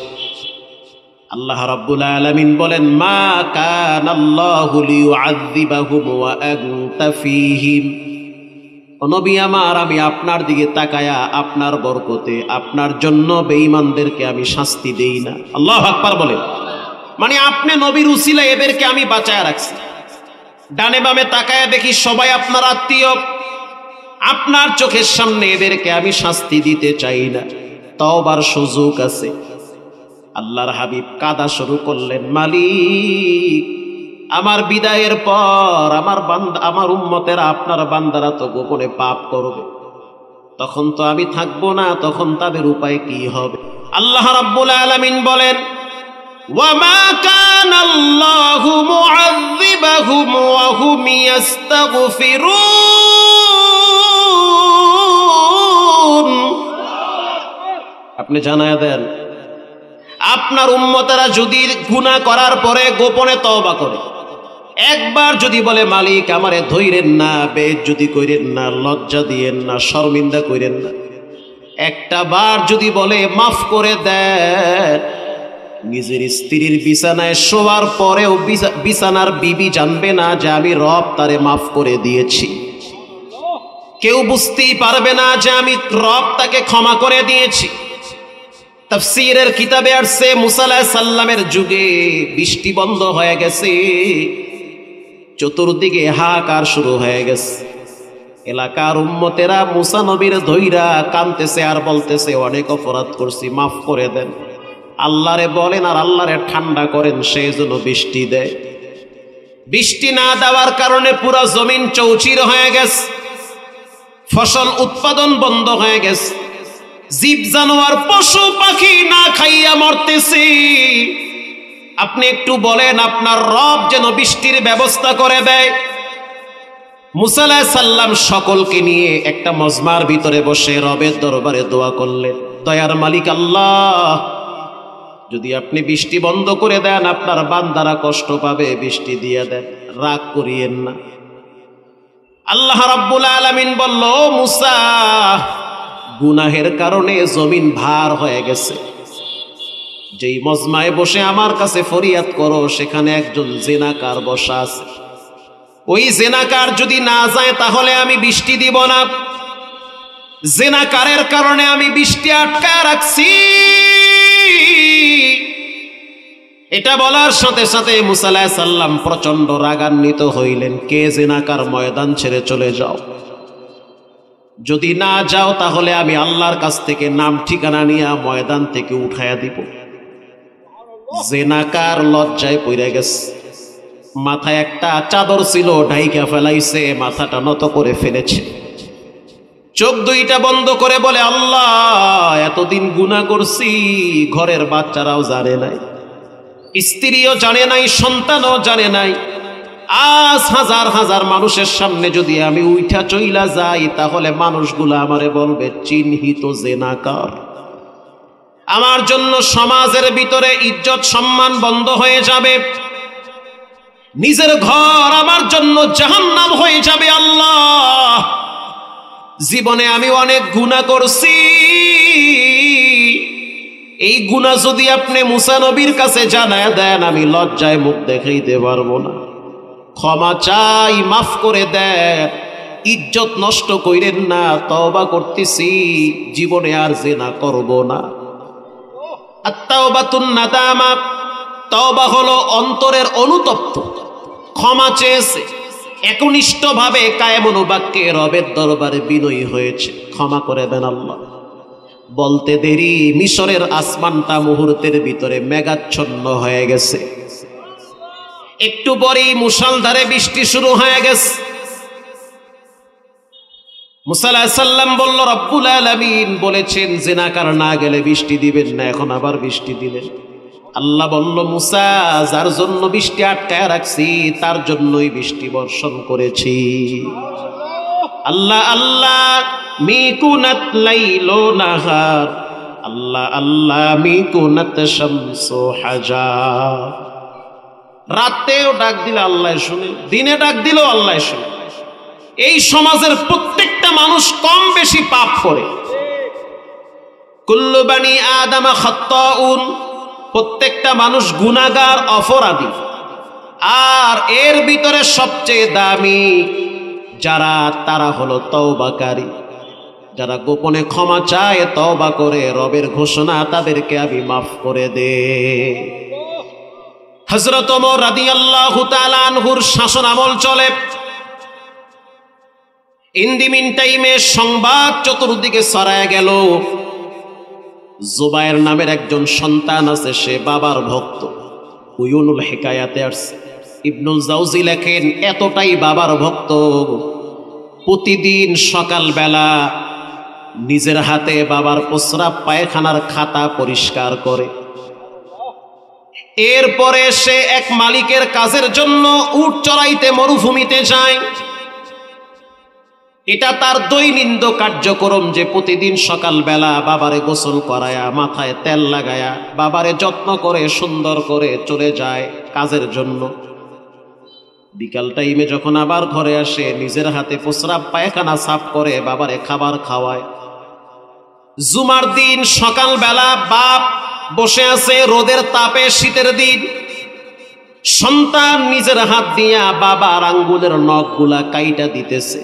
A: আল্লাহ রাব্বুল আলামিন বলেন, মা কানাল্লাহু লিয়ুআযযিবাহুম ওয়া আনতা ফীহিম। নবী আমার, আমি আপনার দিকে তাকায়া আপনার বরকতে আপনার জন্য বেঈমানদেরকে আমি শাস্তি দেই না। আল্লাহু আকবার বলেন। মানে আপনি নবীর উসিলায় এদেরকে আমি বাঁচায়া রাখছি। ডানে বামে তাকায়া দেখি সবাই আপনার আত্মীয়, আপনার চোখের সামনে এদেরকে আমি শাস্তি দিতে চাই না, তওবার সুযোগ আছে। আল্লাহর হাবিব কাঁদা শুরু করলেন, মালিক আমার বিদায়ের পর আমার উম্মতেরা, আপনার বান্দারা তো গোপনে পাপ করবে, তখন তো আমি থাকবো না, তখন তাদের উপায় কি হবে? আল্লাহ রাব্বুল আলামিন বলেন, ওয়ামা কানাল্লাহু মুআযযিবাহুম ওয়া হুম ইস্তাগফিরুন। আপনি জানায়া দেন, আপনার উম্মতেরা যদি গুনাহ করার পরে গোপনে তওবা করে, একবার যদি বলে মালিক আমারে ধইরেন না, বেইজ্জতি কইরেন না, লজ্জা দিয়েন না, শর্মিন্দা কইরেন না, একটা বার যদি বলে মাফ করে দেন, নিজের স্ত্রীর বিছানায় শোয়ার পরেও বিছানার বিবি জানবে না যে আমি রব তারে মাফ করে দিয়েছি। কেউ বুঝতেই পারবে না যে আমি রব তাকে ক্ষমা করে দিয়েছি। তাফসীরের কিতাবে আসছে, মুসা আলাইহিস সালামের যুগে বৃষ্টি বন্ধ হয়ে গেছে, চতুর্দিকে হাহাকার শুরু হয়ে গেছে। এলাকার উম্মতেরা মুসা নবীর ধইরা কাঁদতেছে আর বলতেছে, অনেক অপরাধ করছি, মাফ করে দেন। আল্লাহরে বলেন আর আল্লাহরে ঠান্ডা করেন, সেই জন্য বৃষ্টি দেয়। বৃষ্টি না দেওয়ার কারণে পুরো জমিন চৌচির হয়ে গেছে, ফসল উৎপাদন বন্ধ হয়ে গেছে, জীব জানোয়ার পশু পাখি না খাইয়া মরতেছে। আপনি একটু বলেন আপনার রব যেন বৃষ্টির ব্যবস্থা করে দেয়। মুসা আলাইহিস সালাম সকলকে নিয়ে একটা মজমার ভিতরে বসে রবের দরবারে দোয়া করলেন, দয়ার মালিক আল্লাহ, যদি আপনি বৃষ্টি বন্ধ করে দেন আপনার বান্দারা কষ্ট পাবে, বৃষ্টি দিয়ে দেন, রাগ করিয়েন না। আল্লাহ রাব্বুল আলামিন বলল, মুসা, গুনাহের কারণে জমিন ভার হয়ে গেছে। যেই মজমায় বসে আমার কাছে ফরিয়াদ করো, সেখানে একজন জিনাকার বসা আছে। ওই জিনাকার যদি না যায় তাহলে আমি বৃষ্টি দিব না। জিনাকারের কারণে আমি বৃষ্টি আটকায় রাখছি। এটা বলার সাথে সাথে মুসা আলাইহিস সালাম প্রচন্ড রাগান্বিত হইলেন। কে জিনাকার, ময়দান ছেড়ে চলে যাও। যদি না যাও তাহলে আমি আল্লাহর কাছ থেকে নাম ঠিকানা নিয়ে ময়দান থেকে উঠাইয়া দিব। জিনাকার লজ্জায় পড়ে গেছে, মাথায় একটা চাদর ছিল ঢাইকা ফেলাইছে, মাথাটা নত করে ফেলেছে, চোখ দুইটা বন্ধ করে বলে, আল্লাহ, এতদিন গুনাহ করছি, ঘরের বাচ্চারাও জানে নাই, স্ত্রীও জানে নাই, সন্তানও জানে নাই। আজ হাজার হাজার মানুষের সামনে যদি আমি উঠা চইলা যাই তাহলে মানুষগুলো আমারে বলবে চিহ্নিত জিনাকার। আমার জন্য সমাজের ভিতরে ইজ্জত সম্মান বন্ধ হয়ে যাবে, নিজের ঘর আমার জন্য জাহান্নাম হয়ে যাবে। আল্লাহ, জীবনে আমি অনেক গুনাহ করছি, এই গুনাহ যদি আপনি মুসা নবীর কাছে জানায় দেন আমি লজ্জায় মুখ দেখাইতে পারবো না। ক্ষমা চাই, মাফ করে দেন, ইজ্জত নষ্ট কইরেন না, তওবা করতেছি, জীবনে আর জিনা করব না। আত-তাওবাতুন নাদামা, তওবা হলো অন্তরের অনুতপ্ত, ক্ষমা চেয়েছে, একনিষ্ঠভাবে কায়েমন বাক্যে রবের দরবারে বিনয়ী হয়েছে, ক্ষমা করে দেন আল্লাহ। বলতে দেরি মিশরের আসমানটা মুহূর্তের ভিতরে মেঘাচ্ছন্ন হয়ে গেছে। একটু পরেই মুষলধারে বৃষ্টি শুরু হয়ে গেছে। মুসা আলাইহিস সালাম বলল, রব্বুল আলামিন বলেছেন জিনাকার না গেলে বৃষ্টি দিবেন না, এখন আবার বৃষ্টি দিলেন। আল্লাহ বলল, মুসা, যার জন্য বৃষ্টি আটকায় রাখছি তার জন্যই বৃষ্টি বর্ষণ করেছি। আল্লাহ আল্লাহ মিকুনাত লাইলো নাহার, আল্লাহ আল্লাহ মিকুনাত শামসু হাজার। রাতেও ডাক দিলে আল্লাহ শুনে, দিনে ডাক দিলেও আল্লাহ শুনে। এই সমাজের প্রত্যেকটা মানুষ কম বেশি পাপ করে। কুল্লু বানি আদম খাত্তাউন, প্রত্যেকটা মানুষ গুনাহগার, অপরাধী। আর এর ভিতরে সবচেয়ে দামি যারা, তারা হলো তওবাকারী, যারা গোপনে ক্ষমা চায়, তওবা করে, রবের ঘোষণা তাদেরকে আমি মাফ করে দে। হযরত ওমর রাদিয়াল্লাহু তাআলা আনহুর শাসন আমল চলে। ইন দি মিন টাইমে সংবাদ চতুর্দিকে ছড়ায় গেল, জুবায়ের নামের একজন সন্তান আছে, সে বাবার ভক্ত। উয়ুনুল হিকায়াতে আসছে, ইবনুল জাওজি লেখেন এতটাই বাবার ভক্ত, প্রতিদিন সকালবেলা নিজের হাতে বাবার প্রস্রাব পায়খানার খাতা পরিষ্কার করে। এরপরে সে এক মালিকের কাজের জন্য উট চড়াইতে মরুভূমিতে যায়। এটা তার দৈনন্দিন কার্যক্রম যে প্রতিদিন সকালবেলা বাবারে গোসল করায়া, মাথায় তেল লাগায়া, বাবারে যত্ন করে সুন্দর করে চলে যায় কাজের জন্য। বিকাল টাইমে যখন আবার ঘরে আসে, নিজের হাতে প্রস্রাব পায়খানা সাফ করে বাবারে খাবার খাওয়ায়। জুমার দিন সকালবেলা বাপ বসে আছে রোদের তাপে, শীতের দিন, সন্তান নিজের হাত দিয়া বাবার আঙ্গুলের নখগুলা কাইটা দিতেছে,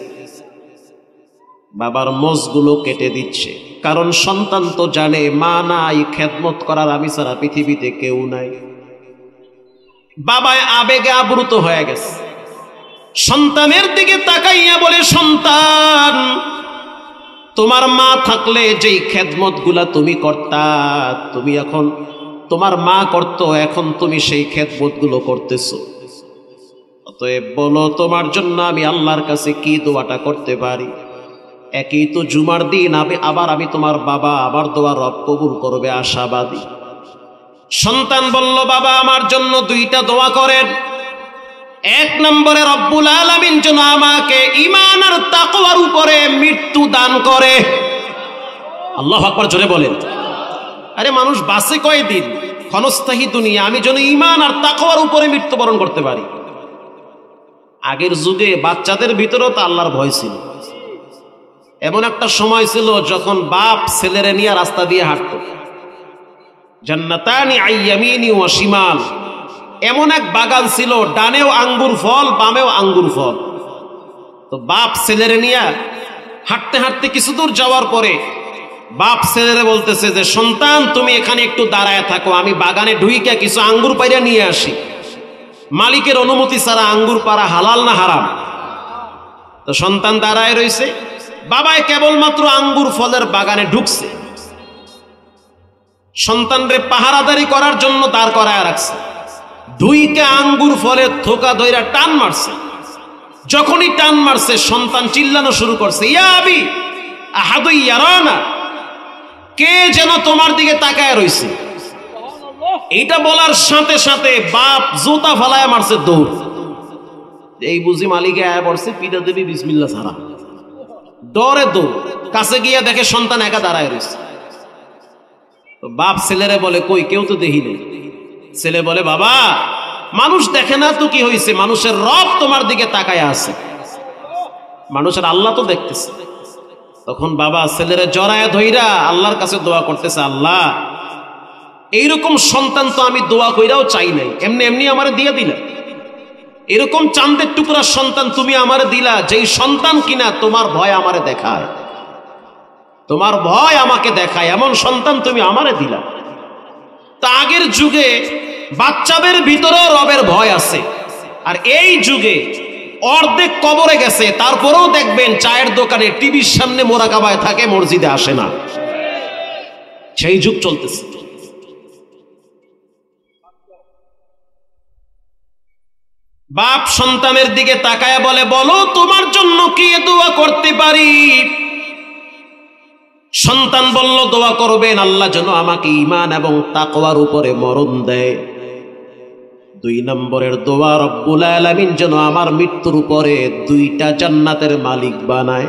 A: বাবার মোজগুলো কেটে দিচ্ছে। কারণ সন্তান তো জানে মা নাই, খেদমত করার আমি ছাড়া পৃথিবীতে কেউ নাই। বাবায় আবেগে আপ্লুত হয়ে গেছে, সন্তানের দিকে তাকাইয়া বলে, সন্তান, তোমার মা থাকলে যেই খেদমতগুলা তুমি করতা, তুমি এখন, তোমার মা করত, এখন তুমি সেই খেদমতগুলো করতেছো। অতএব বলো, তোমার জন্য আমি আল্লাহর কাছে কি দোয়াটা করতে পারি? একই তো জুমার দিন, আবার আমি তোমার বাবা, আমার দোয়া রব কবুল করবে আশাবাদী। সন্তান বলল, বাবা আমার জন্য দুইটা দোয়া করেন। এক নম্বরে রব্বুল আলামিন যেন আমাকে ঈমান আর তাকওয়ার উপরে মৃত্যু দান করে। আল্লাহু আকবার, জোরে বলেন। আরে মানুষ বাঁচে কয়দিন? ক্ষণস্থায়ী দুনিয়া, আমি যেন ঈমান আর তাকওয়ার উপরে মৃত্যুবরণ করতে পারি। আগের যুগে বাচ্চাদের ভিতরেও তো আল্লাহর ভয় ছিল। এমন একটা সময় ছিল যখন বাপ ছেলেরে নিয়ে রাস্তা দিয়ে হাঁটত, জান্নাতানি আইয়ামিনি ওয়া শিমাল, এমন এক বাগান ছিল, ডানেও আঙ্গুর ফল, বামেও আঙ্গুর ফল। তো বাপ ছেলেরে নিয়ে হাঁটতে হাঁটতে কিছু দূর যাওয়ার পরে বাপ ছেলেরে বলতেছে যে, সন্তান তুমি এখানে একটু দাঁড়ায় থাকো, আমি বাগানে ঢুইকা কিছু আঙ্গুর পাইরা নিয়ে আসি। মালিকের অনুমতি ছাড়া আঙ্গুর পাড়া হালাল না হারাম? তো সন্তান দাঁড়ায় রয়েছে, বাবায় কেবলমাত্র আঙ্গুর ফলের বাগানে ঢুকছে, সন্তানরে পাহারাদারি করার জন্য দাঁড় করায় রাখছে। ঢুইকা আঙ্গুর ফলের থোকা ধইরা টান মারছে। যখনই টান মারছে, সন্তান চিল্লানো শুরু করছে, ইয়া আবি আহাদু ইয়ারানা, কে যেন তোমার দিকে তাকায় রইছে। এইটা বলার সাথে সাথে বাপ জুতা ফালায় মারছে দৌড়। এই বুঝি মালিকে আয়া পড়ছে, পিতা দেবী বিসমিল্লাহ ছাড়া, ডরে দৌড়। কাছে গিয়া দেখে সন্তান একা দাঁড়ায় রয়েছে। বাপ ছেলেরে বলে, কই কেউ তো দেখি নেই। ছেলে বলে, বাবা মানুষ দেখে না তো কি হয়েছে, মানুষের রব তোমার দিকে তাকায় আছে, মানুষের আল্লাহ তো দেখতেছে। তখন বাবা ছেলেরে জড়ায় ধইরা আল্লাহর কাছে দোয়া করতেছে, আল্লাহ এইরকম সন্তান তো আমি দোয়া কইরাও চাই নাই, এমনি এমনি আমারে দিয়ে দিলা। এরকম চাঁদের টুকরা সন্তান তুমি আমারে দিলা, যেই সন্তান কিনা তোমার ভয় আমারে দেখায়, তোমার ভয় আমাকে দেখায়, এমন সন্তান তুমি আমারে দিলা। তা আগের যুগে বাচ্চাদের ভিতরেও রবের ভয় আছে, আর এই যুগে অর্ধেক কবরে গেছে, তারপরেও দেখবেন চায়ের দোকানে টিভির সামনে মোরাকাবায় থাকে, মসজিদে আসে না। সেই যুগ চলতেছে। বাপ সন্তানের দিকে তাকায় বলে, বলো তোমার জন্য কি দোয়া করতে পারি? সন্তান বলল, দোয়া করবেন আল্লাহ যেন আমাকে ঈমান এবং তাকওয়ার উপরে মরণ দেয়। দুই নম্বরের দোয়া, রব্বুল আলামিন যেন আমার মৃত্যুর উপরে দুইটা জান্নাতের মালিক বানায়।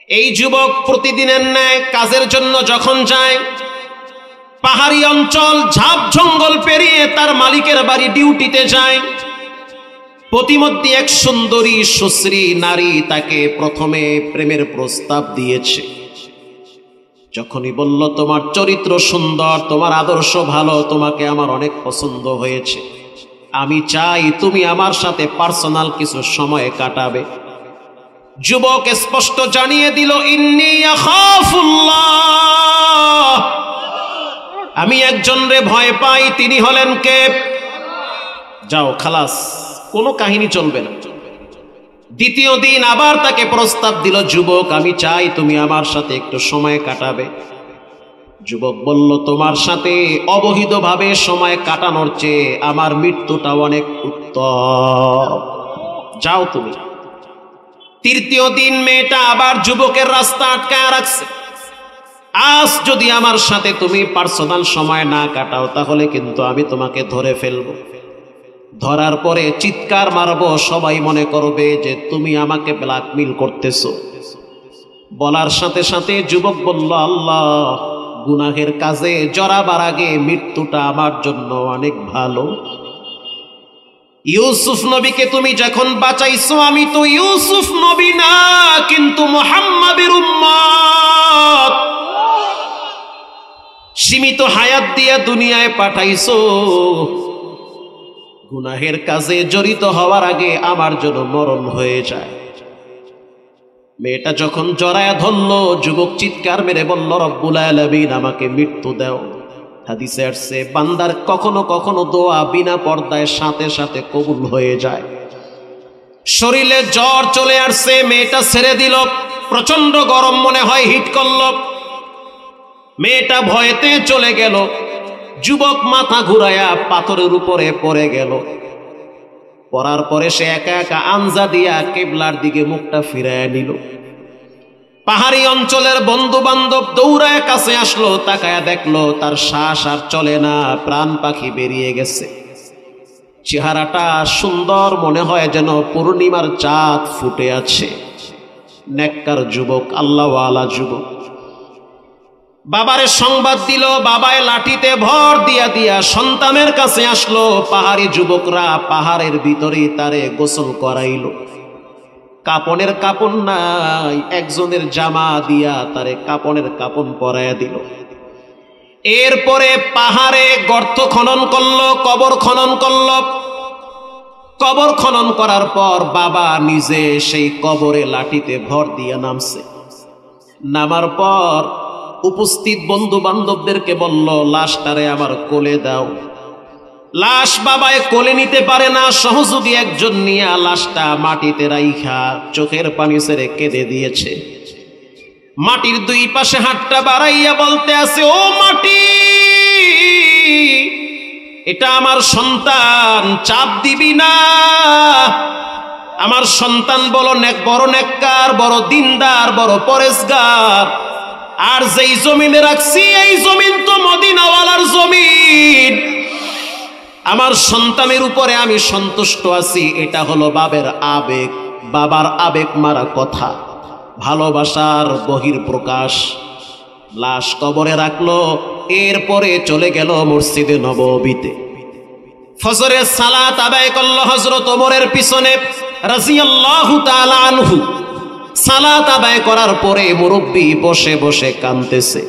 A: এই যুবক প্রতিদিনের ন্যায় কাজের জন্য যখন যায়, পাহাড়ি অঞ্চল ঝাপ জঙ্গল পেরিয়ে তার মালিকের বাড়ি ডিউটিতে যায়। প্রতিমধ্যে এক সুন্দরী সুশ্রী নারী তাকে প্রথমে প্রেমের প্রস্তাব দিয়েছে। যখনই বলল, তোমার চরিত্র সুন্দর, তোমার আদর্শ ভালো, তোমাকে আমার অনেক পছন্দ হয়েছে, আমি চাই তুমি আমার সাথে পার্সোনাল কিছু সময় কাটাবে। যুবক স্পষ্ট জানিয়ে দিল, ইন্নী আখাফুল্লাহ, আমি একজন রে ভয় পাই, তিনি হলেন কে? যাও খালাস, কোনো কাহিনী চলবে না। দ্বিতীয় দিন আবার তাকে প্রস্তাব দিল, যুবক আমি চাই তুমি আমার সাথে একটু সময় কাটাবে। যুবক বলল, তোমার সাথে অবহিতভাবে সময় কাটানোর চেয়ে আমার মৃত্যুটা অনেক উত্তম, যাও তুমি। তৃতীয় দিন মেয়েটা আবার যুবকের রাস্তা আটকায় রাখছে, আজ যদি আমার সাথে তুমি পার্সোনাল সময় না কাটাও তাহলে কিন্তু আমি তোমাকে ধরে ফেলবো। ধরার পরে চিৎকার মারবো, সবাই মনে করবে যে তুমি আমাকে ব্ল্যাকমেইল করতেছো। বলার সাথে সাথে যুবক বলল, আল্লাহ গুনাহের কাজে জড়াবার আগে মৃত্যুটা আমার জন্য অনেক ভালো। ইউসুফ নবীকে তুমি যখন বাঁচাইছো, আমি তো ইউসুফ নবী না, কিন্তু মুহাম্মাদের উম্মত। সীমিত হায়াত দিয়ে দুনিয়ায় পাঠাইছো, গুনাহের কাজে জড়িত হওয়ার আগে আমার জন্য মরণ হয়ে যায়। মেয়েটা যখন জড়ায় ধরল, যুবক চিৎকার মেরে বলল, রব্বুল আলামিন আমাকে মৃত্যু দাও। হাদিসে আসছে বান্দার কখনো কখনো দোয়া বিনা পর্দায় সাথে সাথে কবুল হয়ে যায়। শরীরে জ্বর চলে আসছে, মেয়েটা ছেড়ে দিল, প্রচন্ড গরম মনে হয় হিট করল, মেয়েটা ভয়েতে চলে গেল। যুবক মাথা ঘুরায়া পাথরের উপরে পড়ে গেল। পড়ার পরে সে একা একা আঞ্জা দিয়া কেবলার দিকে মুখটা ফিরায় নিল। পাহাড়ি অঞ্চলের বন্ধু বান্ধব দৌড়ায় কাছে আসলো, তাকায়া দেখলো তার শ্বাস আর চলে না, প্রাণ পাখি বেরিয়ে গেছে। চেহারাটা সুন্দর, মনে হয় যেন পূর্ণিমার চাঁদ ফুটে আছে। নেককার যুবক, আল্লাহওয়ালা যুবক। বাবারে সংবাদ দিল, বাবায় লাঠিতে ভর দিয়া দিয়া সন্তানের কাছে আসলো। পাহাড়ি যুবকরা পাহাড়ের ভিতরে তারে গোসল করাইল। কাপনের কাপড় নাই, একজনের জামা দিয়া তারে কাপনের কাপড় পরাইয়া দিল। এরপরে পাহাড়ে গর্ত খনন করলো, কবর খনন করলো। কবর খনন করার পর বাবা নিজে সেই কবরে লাঠিতে ভর দিয়া নামছে। নামার পর উপস্থিত বন্ধু বান্ধবদেরকে বলল, লাশটারে আমার কোলে দাও। লাশ বাবায় কোলে নিতে পারে না, সহযোগী একজন নিয়ে লাশটা মাটিতে রাইখা চোখের পানি ছেড়ে কেঁদে দিয়েছে। মাটির দুই পাশে হাতটা বাড়াইয়া বলতে আছে, ও মাটি, এটা আমার সন্তান, চাপ দিবি না। আমার সন্তান বড় নেককার, বড় দিনদার, বড় পরেশগার। আর যেই জমিনে রাখছি এই জমিন তো মদিনাওয়ালার জমিন। আমার সন্তানের উপরে আমি সন্তুষ্ট আছি। এটা হলো বাবার আবেগ, বাবার আবেগ মারা কথা, ভালোবাসার বহির্প্রকাশ। লাশ কবরে রাখলো, এরপরে চলে গেল মসজিদে নববীতে। ফজরের সালাত আদায় করলো হযরত ওমরের পিছনে রাদিয়াল্লাহু তাআলা আনহু। সালাত আদায় করার পরে মুরব্বি বসে বসে কাঁদতেছে।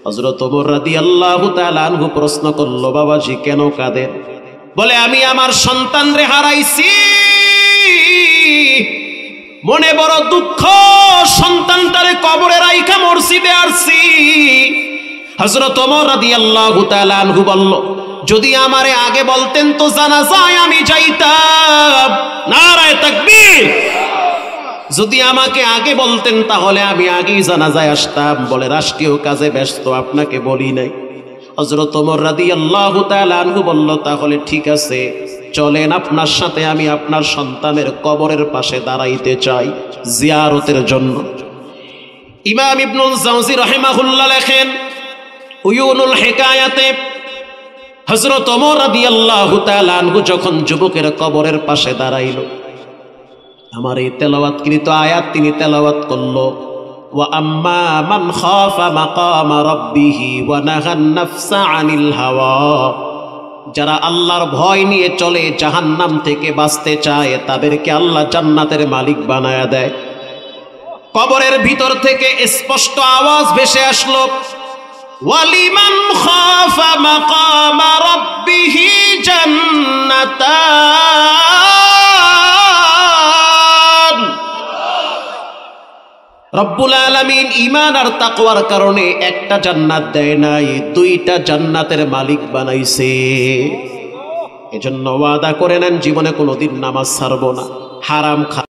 A: হযরত ওমর রাদিয়াল্লাহু তাআলা আনহু প্রশ্ন করলো, বাবাজি কেন কাঁদেন? বলে, আমি আমার সন্তানরে হারাইছি, মনে বড় দুঃখ, সন্তানটারে কবরে রাইখা মসজিদে আসছি। হযরত ওমর রাদিয়াল্লাহু তাআলা আনহু বলল, যদি আমারে আগে বলতেন তো জানাজায় আমি যাইতাম। নারায়ে তাকবীর। যদি আমাকে আগে বলতেন তাহলে আমি আগেই জানাজায় আসতাম। বলে, রাষ্ট্রীয় কাজে ব্যস্ত, আপনাকে বলি নাই। হযরত ওমর রাদিয়াল্লাহু তাআলা আনহু বলল, তাহলে ঠিক আছে, চলেন আপনার সাথে আমি আপনার সন্তানের কবরের পাশে দাঁড়াইতে চাই জিয়ারতের জন্য। ইমাম ইবনুল জাওজি রাহিমাহুল্লাহ লেখেন উয়ুনুল হিকায়াতে, হযরত ওমর রাদিয়াল্লাহু তাআলা আনহু যখন যুবকের কবরের পাশে দাঁড়াইল, আমার এই তেলাওয়াতকৃত আয়াত তিনি তেলাওয়াত করলো, ওয়া আম্মা মান খাফা মাকামা রাব্বিহি ওয়া নাহান নাফসা আনিল হাওয়া। যারা আল্লাহর ভয় নিয়ে চলে, জাহান্নাম থেকে বাঁচতে চায়, তাদেরকে আল্লাহ জান্নাতের মালিক বানায়া দেয়। কবরের ভিতর থেকে স্পষ্ট আওয়াজ ভেসে আসলো, ওয়ালিমান খাফা মাকামা রাব্বিহি জান্নাতান। রব্বুল আলামিন ঈমান আর তাকওয়ার কারণে একটা জান্নাত দেয় নাই, দুইটা জান্নাতের মালিক বানাইছে। এজন্য ওয়াদা করে নেন, জীবনে কোনোদিন নামাজ ছাড়বো না, হারাম